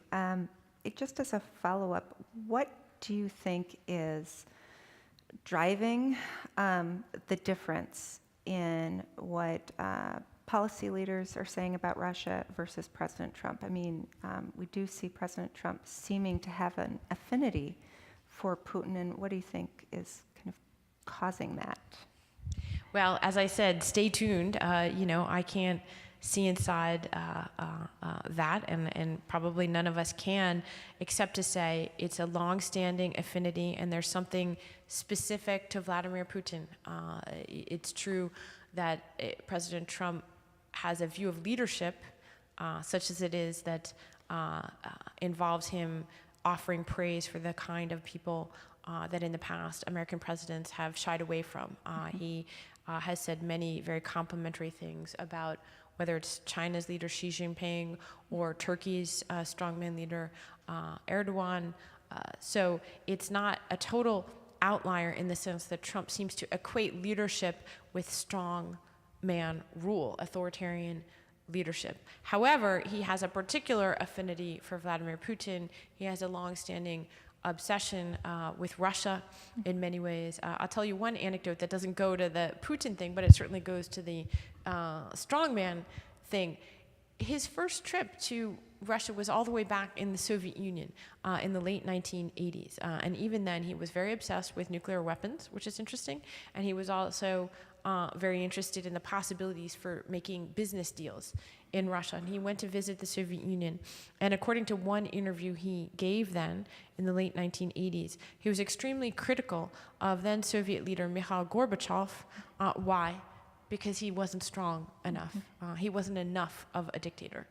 Just as a follow-up, what do you think is driving the difference in what policy leaders are saying about Russia versus President Trump? We do see President Trump seeming to have an affinity for Putin, and what do you think is kind of causing that? Well, as I said, stay tuned. I can't see inside that, and probably none of us can, except to say it's a long-standing affinity, and there's something specific to Vladimir Putin. It's true that President Trump has a view of leadership, such as it is, that involves him offering praise for the kind of people that in the past American presidents have shied away from. He has said many very complimentary things about whether it's China's leader Xi Jinping or Turkey's strongman leader Erdogan. So it's not a total outlier in the sense that Trump seems to equate leadership with strong man rule, authoritarian leadership. However, he has a particular affinity for Vladimir Putin. He has a long-standing obsession with Russia in many ways. I'll tell you one anecdote that doesn't go to the Putin thing, but it certainly goes to the strongman thing. His first trip to Russia was all the way back in the Soviet Union in the late 1980s. And even then, he was very obsessed with nuclear weapons, which is interesting. And he was also very interested in the possibilities for making business deals in Russia. And he went to visit the Soviet Union. And according to one interview he gave then in the late 1980s, he was extremely critical of then Soviet leader Mikhail Gorbachev. Why? Because he wasn't strong enough. He wasn't enough of a dictator.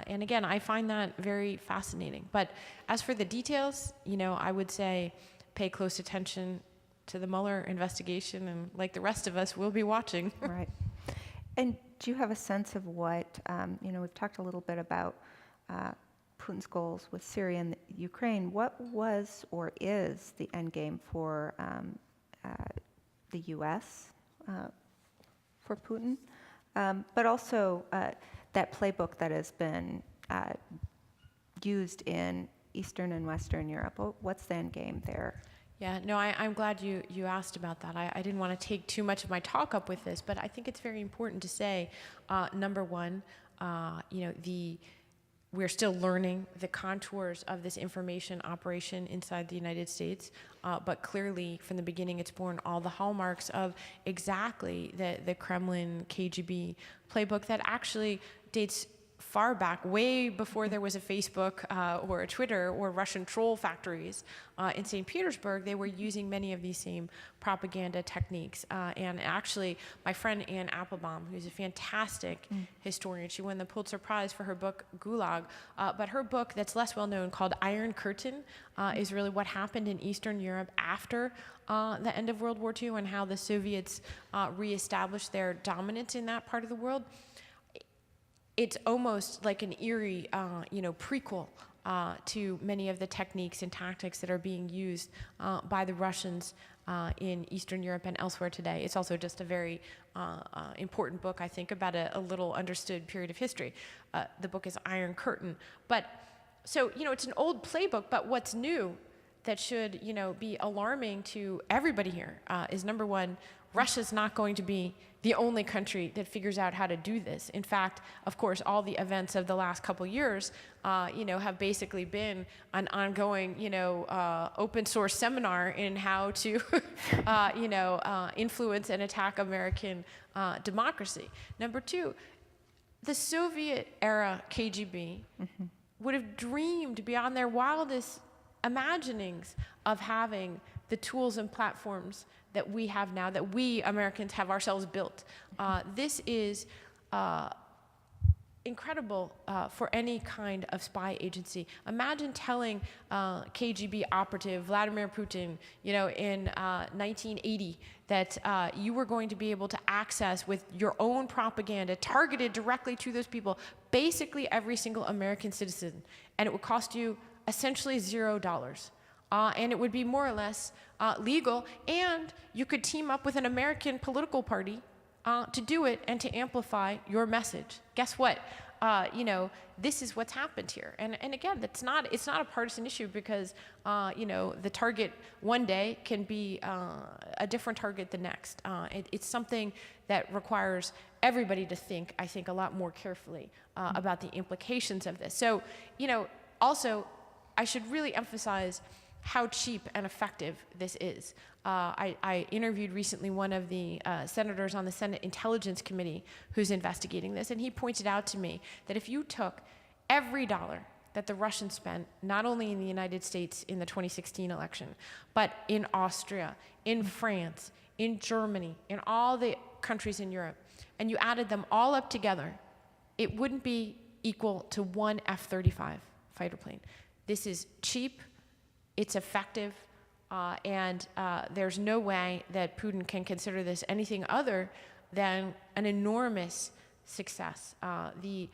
And again, I find that very fascinating. But as for the details, I would say pay close attention to the Mueller investigation, and like the rest of us, we'll be watching. Right. And do you have a sense of what, we've talked a little bit about Putin's goals with Syria and Ukraine. What was or is the end game for the U.S., for Putin? But also that playbook that has been used in Eastern and Western Europe. What's the end game there? Yeah, no, I'm glad you asked about that. I didn't want to take too much of my talk up with this, but I think it's very important to say, number one, we're still learning the contours of this information operation inside the United States, but clearly from the beginning it's borne all the hallmarks of exactly the Kremlin KGB playbook that actually dates far back, way before there was a Facebook or a Twitter or Russian troll factories in St. Petersburg, they were using many of these same propaganda techniques. And actually, my friend Anne Applebaum, who's a fantastic historian, she won the Pulitzer Prize for her book Gulag, but her book that's less well known called Iron Curtain is really what happened in Eastern Europe after the end of World War II and how the Soviets reestablished their dominance in that part of the world. It's almost like an eerie, prequel to many of the techniques and tactics that are being used by the Russians in Eastern Europe and elsewhere today. It's also just a very important book, I think, about a little understood period of history. The book is Iron Curtain. But so, it's an old playbook, but what's new that should, be alarming to everybody here is, number one, Russia's not going to be the only country that figures out how to do this. In fact, of course, all the events of the last couple years, have basically been an ongoing, open source seminar in how to, influence and attack American democracy. Number two, the Soviet era KGB would have dreamed beyond their wildest imaginings of having the tools and platforms that we have now, that we Americans have ourselves built. This is incredible for any kind of spy agency. Imagine telling KGB operative Vladimir Putin, in 1980, that you were going to be able to access with your own propaganda targeted directly to those people, basically every single American citizen, and it would cost you essentially $0. And it would be more or less legal, and you could team up with an American political party to do it and to amplify your message. Guess what? This is what's happened here. And again, it's not a partisan issue because, the target one day can be a different target the next. It's something that requires everybody to think, I think, a lot more carefully about the implications of this. So, also, I should really emphasize how cheap and effective this is. I interviewed recently one of the senators on the Senate Intelligence Committee who's investigating this, and he pointed out to me that if you took every dollar that the Russians spent, not only in the United States in the 2016 election, but in Austria, in France, in Germany, in all the countries in Europe, and you added them all up together, it wouldn't be equal to one F-35 fighter plane. This is cheap, it's effective, and there's no way that Putin can consider this anything other than an enormous success. The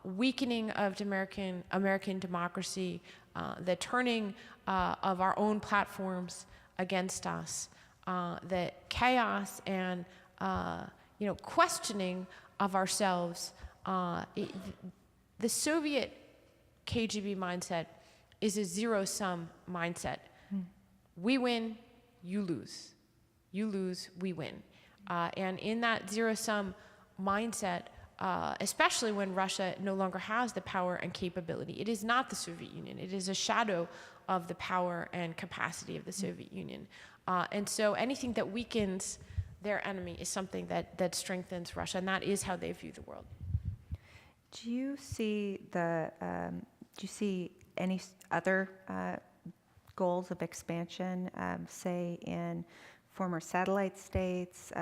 weakening of American democracy, the turning of our own platforms against us, the chaos and questioning of ourselves. The Soviet KGB mindset is a zero-sum mindset. We win, you lose. You lose, we win. And in that zero-sum mindset, especially when Russia no longer has the power and capability, it is not the Soviet Union. It is a shadow of the power and capacity of the Soviet Union. And so anything that weakens their enemy is something that strengthens Russia, and that is how they view the world. Do you see any other goals of expansion, say in former satellite states,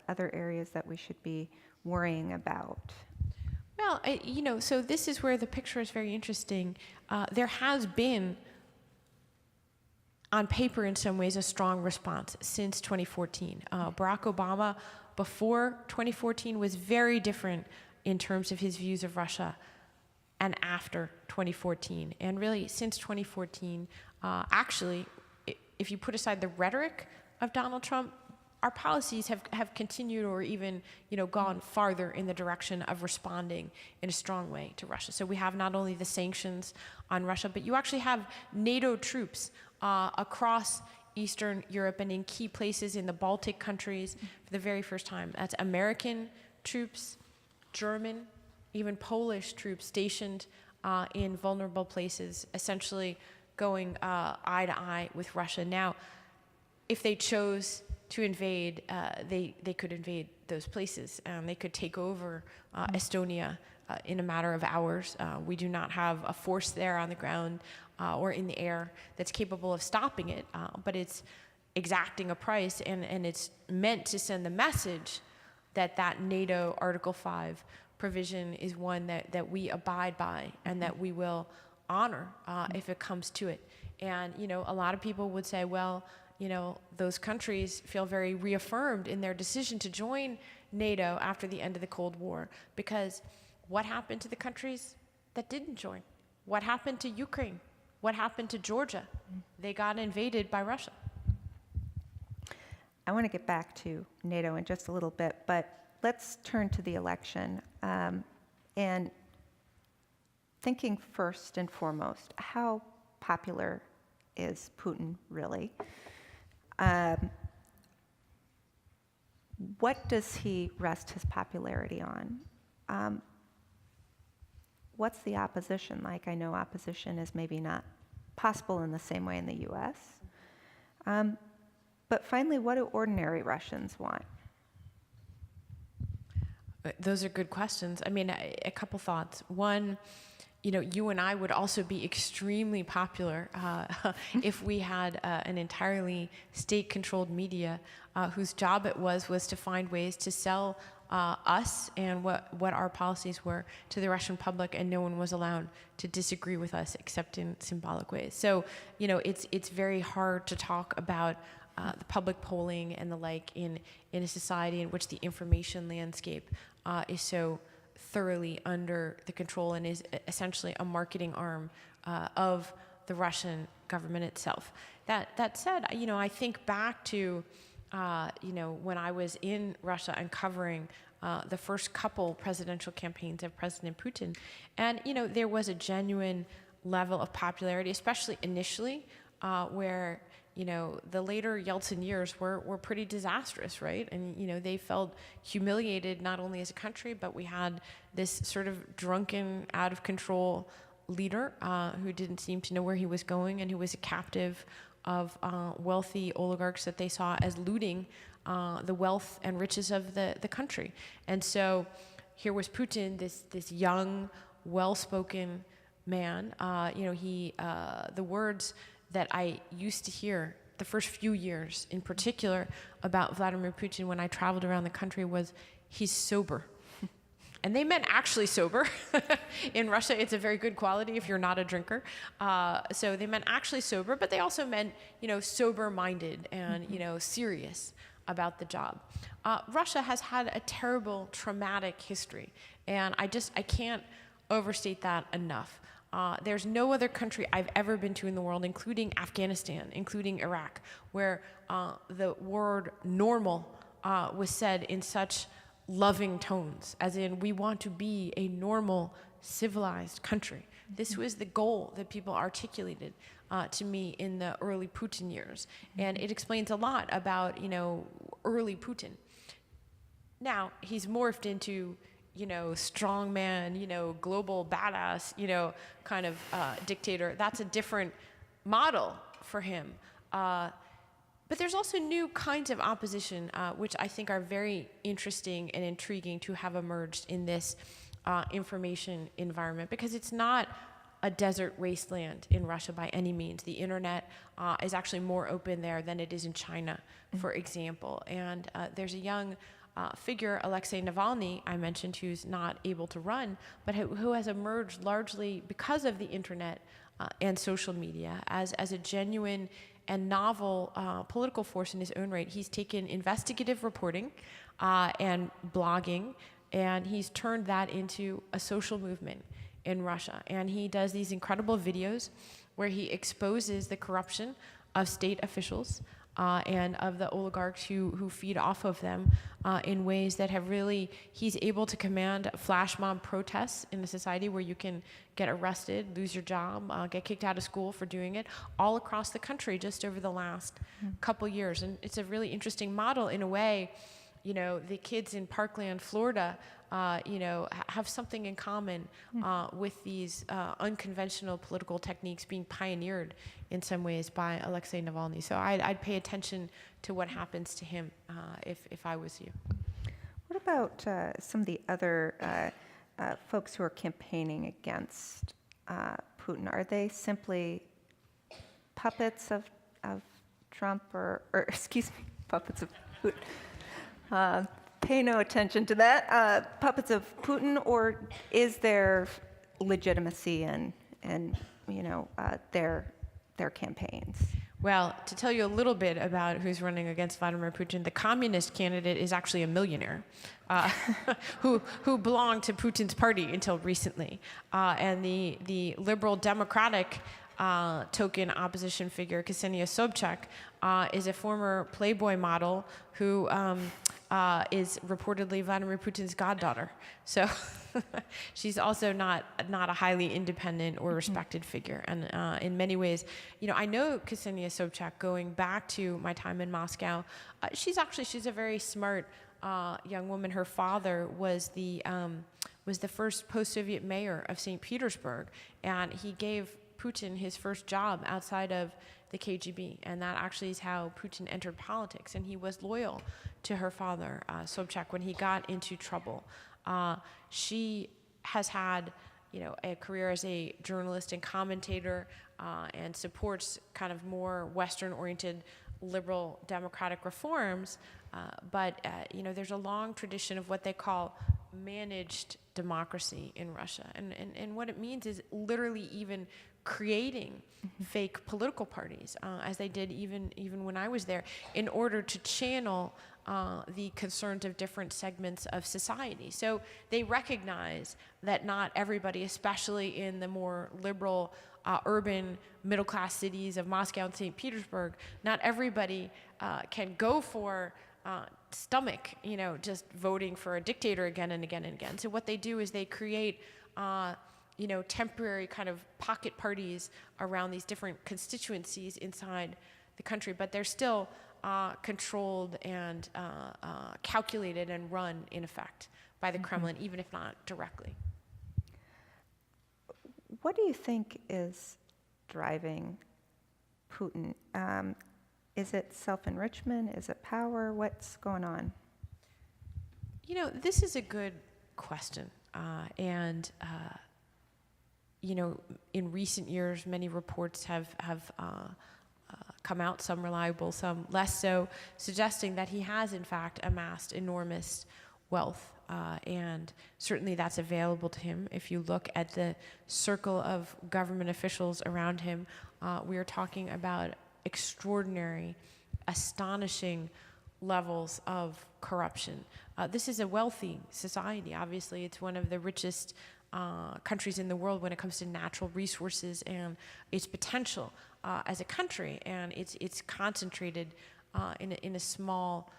other areas that we should be worrying about? Well, so this is where the picture is very interesting. There has been, on paper in some ways, a strong response since 2014. Barack Obama, before 2014, was very different in terms of his views of Russia, and after 2014. And really, since 2014, actually, if you put aside the rhetoric of Donald Trump, our policies have continued or even gone farther in the direction of responding in a strong way to Russia. So we have not only the sanctions on Russia, but you actually have NATO troops across Eastern Europe and in key places in the Baltic countries for the very first time. That's American troops, German, even Polish troops stationed in vulnerable places, essentially going eye to eye with Russia. Now, if they chose to invade, they could invade those places. They could take over Estonia, in a matter of hours. We do not have a force there on the ground or in the air that's capable of stopping it, but it's exacting a price, and it's meant to send the message that NATO Article 5 provision is one that we abide by and that we will honor if it comes to it. And, a lot of people would say, well, those countries feel very reaffirmed in their decision to join NATO after the end of the Cold War, because what happened to the countries that didn't join? What happened to Ukraine? What happened to Georgia? They got invaded by Russia. I want to get back to NATO in just a little bit, but let's turn to the election. And thinking first and foremost, how popular is Putin really? What does he rest his popularity on? What's the opposition like? I know opposition is maybe not possible in the same way in the US. But finally, what do ordinary Russians want? Those are good questions. I mean, a couple thoughts. One, you and I would also be extremely popular if we had an entirely state-controlled media whose job it was to find ways to sell us and what our policies were to the Russian public, and no one was allowed to disagree with us except in symbolic ways. So, it's very hard to talk about the public polling and the like in a society in which the information landscape is so thoroughly under the control and is essentially a marketing arm of the Russian government itself. That said, I think back to when I was in Russia and covering the first couple presidential campaigns of President Putin, and there was a genuine level of popularity, especially initially, where the later Yeltsin years were pretty disastrous, right? And, they felt humiliated not only as a country, but we had this sort of drunken, out of control leader who didn't seem to know where he was going and who was a captive of wealthy oligarchs that they saw as looting the wealth and riches of the country. And so here was Putin, this young, well-spoken man. The words that I used to hear the first few years, in particular, about Vladimir Putin when I traveled around the country was, he's sober. And they meant actually sober. In Russia, it's a very good quality if you're not a drinker. So they meant actually sober, but they also meant, sober-minded and, serious about the job. Russia has had a terrible, traumatic history, and I can't overstate that enough. There's no other country I've ever been to in the world, including Afghanistan, including Iraq, where the word normal was said in such loving tones, as in, we want to be a normal, civilized country. This was the goal that people articulated to me in the early Putin years. And it explains a lot about, early Putin. Now, he's morphed into strongman, global badass, kind of dictator. That's a different model for him. But there's also new kinds of opposition, which I think are very interesting and intriguing to have emerged in this information environment, because it's not a desert wasteland in Russia by any means. The internet is actually more open there than it is in China, for example. And there's a young figure, Alexei Navalny, I mentioned, who's not able to run, but who has emerged largely because of the internet and social media as a genuine and novel political force in his own right. He's taken investigative reporting and blogging, and he's turned that into a social movement in Russia. And he does these incredible videos where he exposes the corruption of state officials and of the oligarchs who feed off of them in ways that have really, he's able to command flash mob protests in a society where you can get arrested, lose your job, get kicked out of school for doing it, all across the country just over the last couple years. And it's a really interesting model in a way. The kids in Parkland, Florida, have something in common with these unconventional political techniques being pioneered in some ways by Alexei Navalny. So I'd pay attention to what happens to him if I was you. What about some of the other folks who are campaigning against Putin, are they simply puppets of Trump or excuse me, puppets of Putin? Pay no attention to that. Puppets of Putin, or is there legitimacy in their campaigns? Well, to tell you a little bit about who's running against Vladimir Putin, the communist candidate is actually a millionaire who belonged to Putin's party until recently. And the liberal democratic token opposition figure, Ksenia Sobchak, is a former Playboy model who is reportedly Vladimir Putin's goddaughter. So she's also not a highly independent or respected figure. And in many ways, I know Ksenia Sobchak going back to my time in Moscow. She's a very smart young woman. Her father was the first post-Soviet mayor of St. Petersburg, and he gave Putin his first job outside of the KGB, and that actually is how Putin entered politics. And he was loyal to her father, Sobchak, when he got into trouble. She has had, a career as a journalist and commentator, and supports kind of more Western-oriented liberal democratic reforms. But there's a long tradition of what they call managed democracy in Russia, and what it means is literally even creating fake political parties, as they did even when I was there, in order to channel the concerns of different segments of society. So they recognize that not everybody, especially in the more liberal, urban, middle-class cities of Moscow and St. Petersburg, not everybody can go for stomach, just voting for a dictator again and again and again. So what they do is they create temporary kind of pocket parties around these different constituencies inside the country, but they're still controlled and calculated and run, in effect, by the Kremlin, even if not directly. What do you think is driving Putin? Is it self-enrichment? Is it power? What's going on? This is a good question. In recent years, many reports have come out, some reliable, some less so, suggesting that he has, in fact, amassed enormous wealth. And certainly that's available to him. If you look at the circle of government officials around him, we are talking about extraordinary, astonishing levels of corruption. This is a wealthy society. Obviously, it's one of the richest countries in the world when it comes to natural resources and its potential as a country, and it's concentrated in a small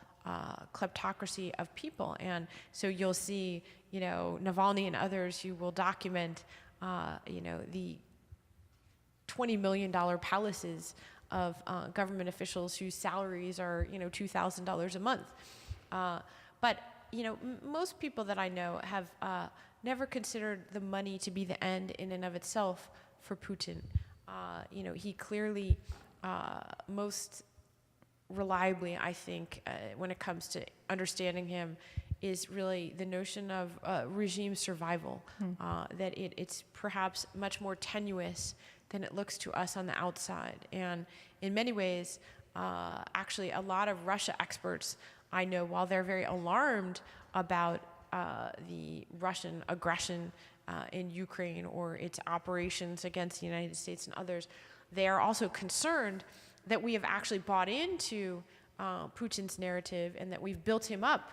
kleptocracy of people. And so you'll see, Navalny and others who will document, the $20 million palaces of government officials whose salaries are, $2,000 a month. But most people that I know have never considered the money to be the end in and of itself for Putin. He clearly most reliably, I think, when it comes to understanding him, is really the notion of regime survival, that it's perhaps much more tenuous than it looks to us on the outside. And in many ways, actually, a lot of Russia experts I know, while they're very alarmed about the Russian aggression in Ukraine or its operations against the United States and others, they are also concerned that we have actually bought into Putin's narrative and that we've built him up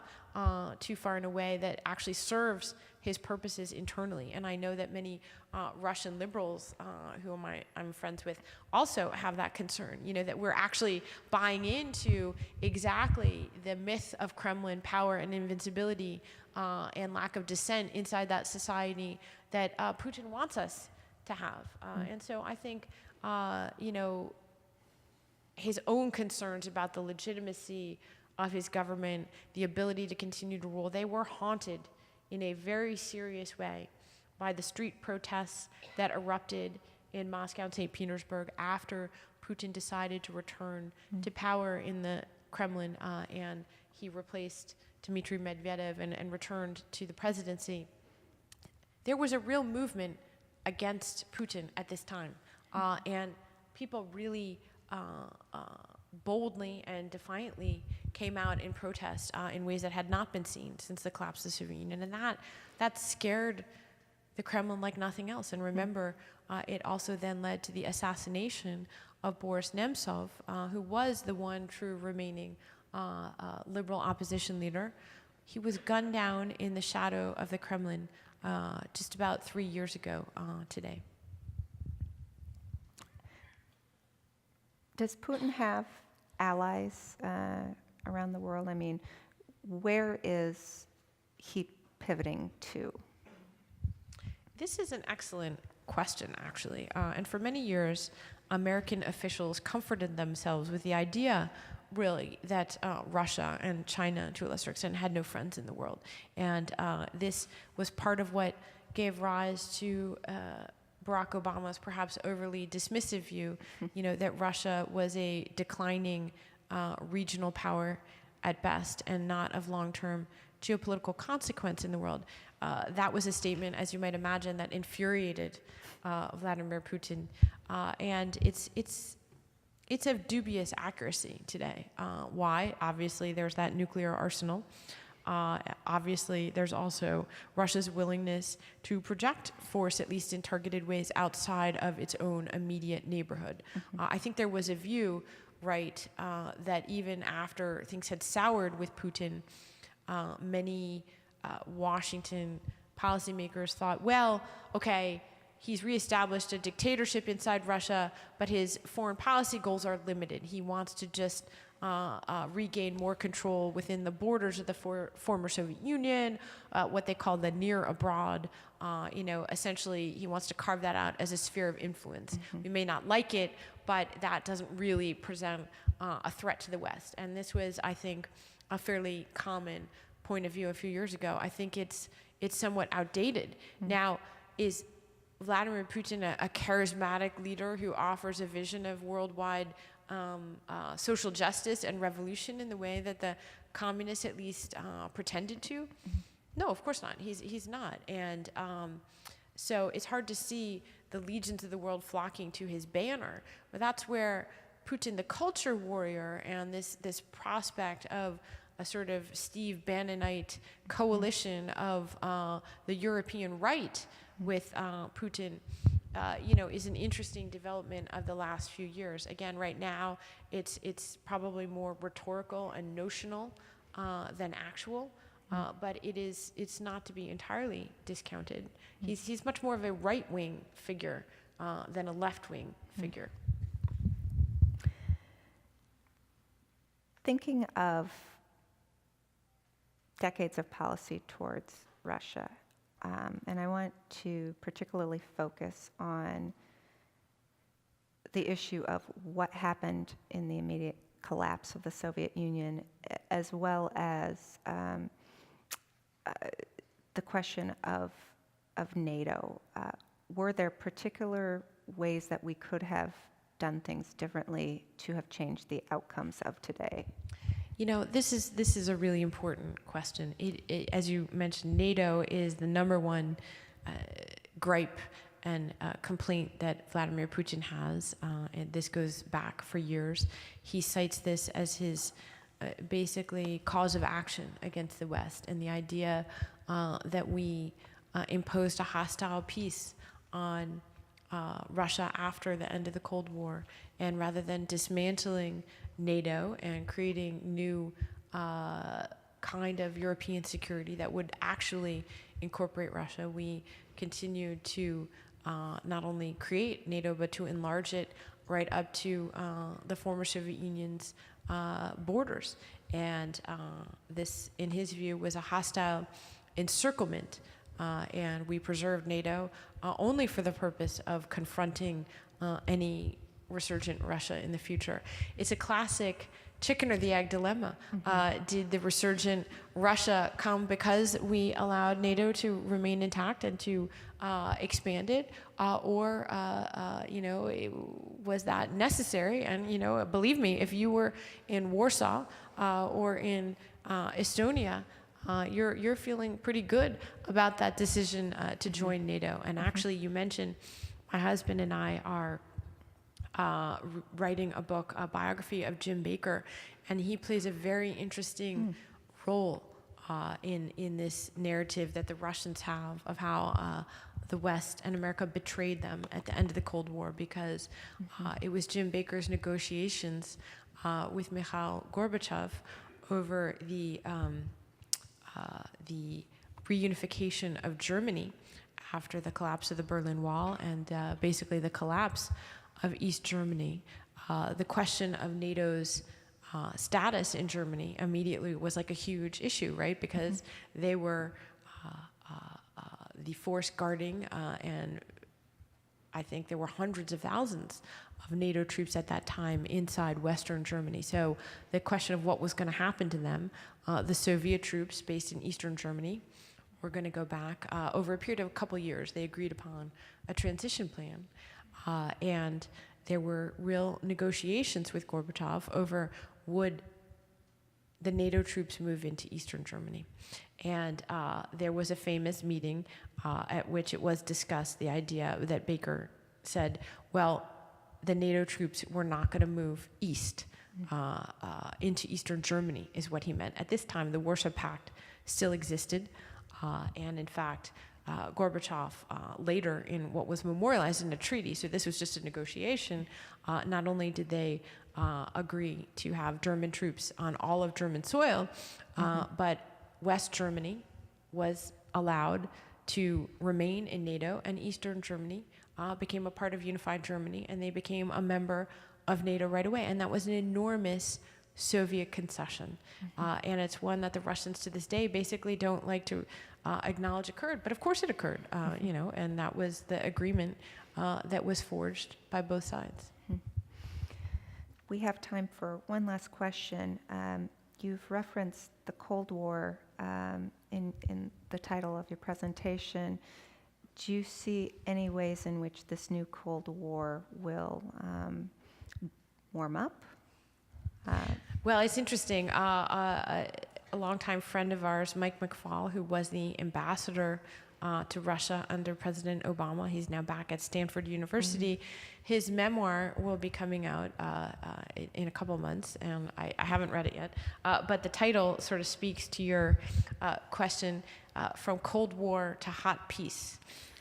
too far in a way that actually serves his purposes internally. And I know that many Russian liberals who I'm friends with also have that concern, that we're actually buying into exactly the myth of Kremlin power and invincibility and lack of dissent inside that society that Putin wants us to have. And so I think, his own concerns about the legitimacy of his government, the ability to continue to rule, they were haunted in a very serious way by the street protests that erupted in Moscow and St. Petersburg after Putin decided to return to power in the Kremlin, and he replaced Dmitry Medvedev and returned to the presidency. there was a real movement against Putin at this time. And people really boldly and defiantly came out in protest in ways that had not been seen since the collapse of the Soviet Union. And that scared the Kremlin like nothing else. And remember, it also then led to the assassination of Boris Nemtsov, who was the one true remaining liberal opposition leader. He was gunned down in the shadow of the Kremlin just about 3 years ago today. Does Putin have allies around the world? I mean, where is he pivoting to? This is an excellent question, actually. And for many years, American officials comforted themselves with the idea, really, that Russia and China, to a lesser extent, had no friends in the world. And this was part of what gave rise to Barack Obama's perhaps overly dismissive view, that Russia was a declining regional power at best and not of long-term geopolitical consequence in the world. That was a statement, as you might imagine, that infuriated Vladimir Putin, and it's of dubious accuracy today. Why? Obviously, there's that nuclear arsenal. Obviously, there's also Russia's willingness to project force, at least in targeted ways, outside of its own immediate neighborhood. I think there was a view, right, that even after things had soured with Putin, many Washington policymakers thought, well, okay, he's reestablished a dictatorship inside Russia, but his foreign policy goals are limited. He wants to just regain more control within the borders of the former Soviet Union, what they call the near abroad. Essentially, he wants to carve that out as a sphere of influence. We may not like it, but that doesn't really present a threat to the West. And this was, I think, a fairly common point of view a few years ago. I think it's somewhat outdated. Now, is Vladimir Putin a charismatic leader who offers a vision of worldwide social justice and revolution in the way that the communists at least pretended to? No, of course not. He's not. And so it's hard to see the legions of the world flocking to his banner. But that's where Putin, the culture warrior, and this prospect of a sort of Steve Bannonite coalition of the European right with Putin, is an interesting development of the last few years. Again, right now, it's probably more rhetorical and notional than actual, but it's not to be entirely discounted. He's much more of a right-wing figure than a left-wing figure. Thinking of decades of policy towards Russia, and I want to particularly focus on the issue of what happened in the immediate collapse of the Soviet Union, as well as the question of NATO. Were there particular ways that we could have done things differently to have changed the outcomes of today? This is a really important question. As you mentioned, NATO is the number one gripe and complaint that Vladimir Putin has, and this goes back for years. He cites this as his basically cause of action against the West, and the idea that we imposed a hostile peace on Russia after the end of the Cold War, and rather than dismantling NATO and creating new kind of European security that would actually incorporate Russia, we continued to not only create NATO, but to enlarge it right up to the former Soviet Union's borders. And this, in his view, was a hostile encirclement, and we preserved NATO only for the purpose of confronting any resurgent Russia in the future. It's a classic chicken or the egg dilemma. Did the resurgent Russia come because we allowed NATO to remain intact and to expand it, or was that necessary? And believe me, if you were in Warsaw or in Estonia you're feeling pretty good about that decision to join NATO. And actually, you mentioned my husband and I are writing a book, a biography of Jim Baker, and he plays a very interesting role in this narrative that the Russians have of how the West and America betrayed them at the end of the Cold War, because it was Jim Baker's negotiations with Mikhail Gorbachev over the reunification of Germany after the collapse of the Berlin Wall and basically the collapse of East Germany. The question of NATO's status in Germany immediately was like a huge issue, right? Because they were the force guarding, and I think there were hundreds of thousands of NATO troops at that time inside Western Germany. So the question of what was going to happen to them, the Soviet troops based in Eastern Germany were going to go back. Over a period of a couple years, they agreed upon a transition plan, and there were real negotiations with Gorbachev over would the NATO troops move into Eastern Germany. And there was a famous meeting at which it was discussed, the idea that Baker said, well, the NATO troops were not going to move east into Eastern Germany, is what he meant. At this time, the Warsaw Pact still existed, and in fact, Gorbachev later in what was memorialized in a treaty, so this was just a negotiation, not only did they agree to have German troops on all of German soil, but West Germany was allowed to remain in NATO, and Eastern Germany became a part of unified Germany, and they became a member of NATO right away. And that was an enormous Soviet concession. And it's one that the Russians to this day basically don't like to acknowledge occurred. But of course it occurred, you know, and that was the agreement that was forged by both sides. We have time for one last question. You've referenced the Cold War in the title of your presentation. Do you see any ways in which this new Cold War will warm up? Well, it's interesting. A longtime friend of ours, Mike McFaul, who was the ambassador to Russia under President Obama, he's now back at Stanford University. His memoir will be coming out in a couple months, and I haven't read it yet. But the title sort of speaks to your question, from Cold War to hot peace.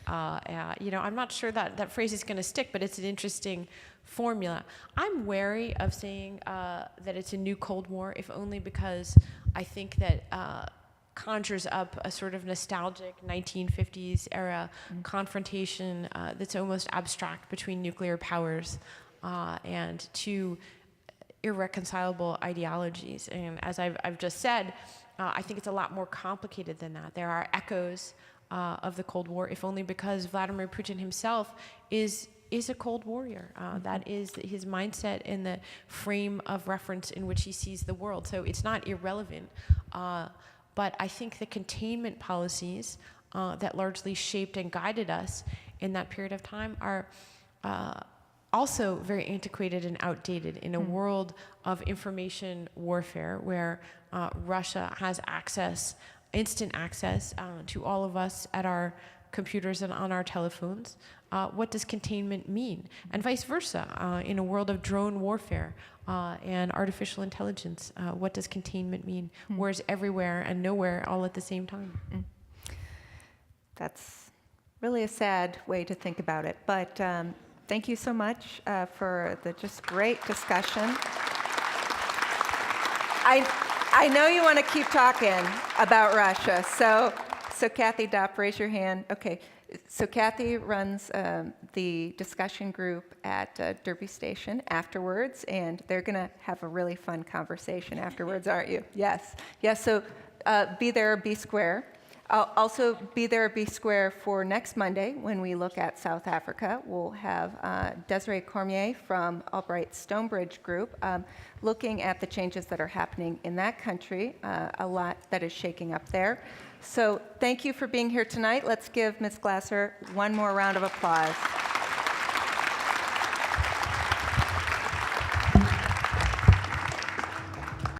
You know, I'm not sure that that phrase is going to stick, but it's an interesting formula. I'm wary of saying that it's a new Cold War, if only because I think that conjures up a sort of nostalgic 1950s era confrontation that's almost abstract between nuclear powers and two irreconcilable ideologies. And as I've just said, I think it's a lot more complicated than that. There are echoes of the Cold War, if only because Vladimir Putin himself is a Cold Warrior. That is his mindset and the frame of reference in which he sees the world. So it's not irrelevant. But I think the containment policies that largely shaped and guided us in that period of time are also very antiquated and outdated in a world of information warfare where Russia has access, instant access to all of us at our computers and on our telephones. What does containment mean? And vice versa, in a world of drone warfare and artificial intelligence, what does containment mean? Wars everywhere and nowhere all at the same time. That's really a sad way to think about it. But thank you so much for the just great discussion. I know you want to keep talking about Russia. So Kathy Dopp, raise your hand. Okay. So Kathy runs the discussion group at Derby Station afterwards, and they're going to have a really fun conversation afterwards, aren't you? Yes. Yes, so be there or be square. Also, be there or be square for next Monday when we look at South Africa. We'll have Desiree Cormier from Albright Stonebridge Group looking at the changes that are happening in that country, a lot that is shaking up there. So thank you for being here tonight. Let's give Ms. Glasser one more round of applause.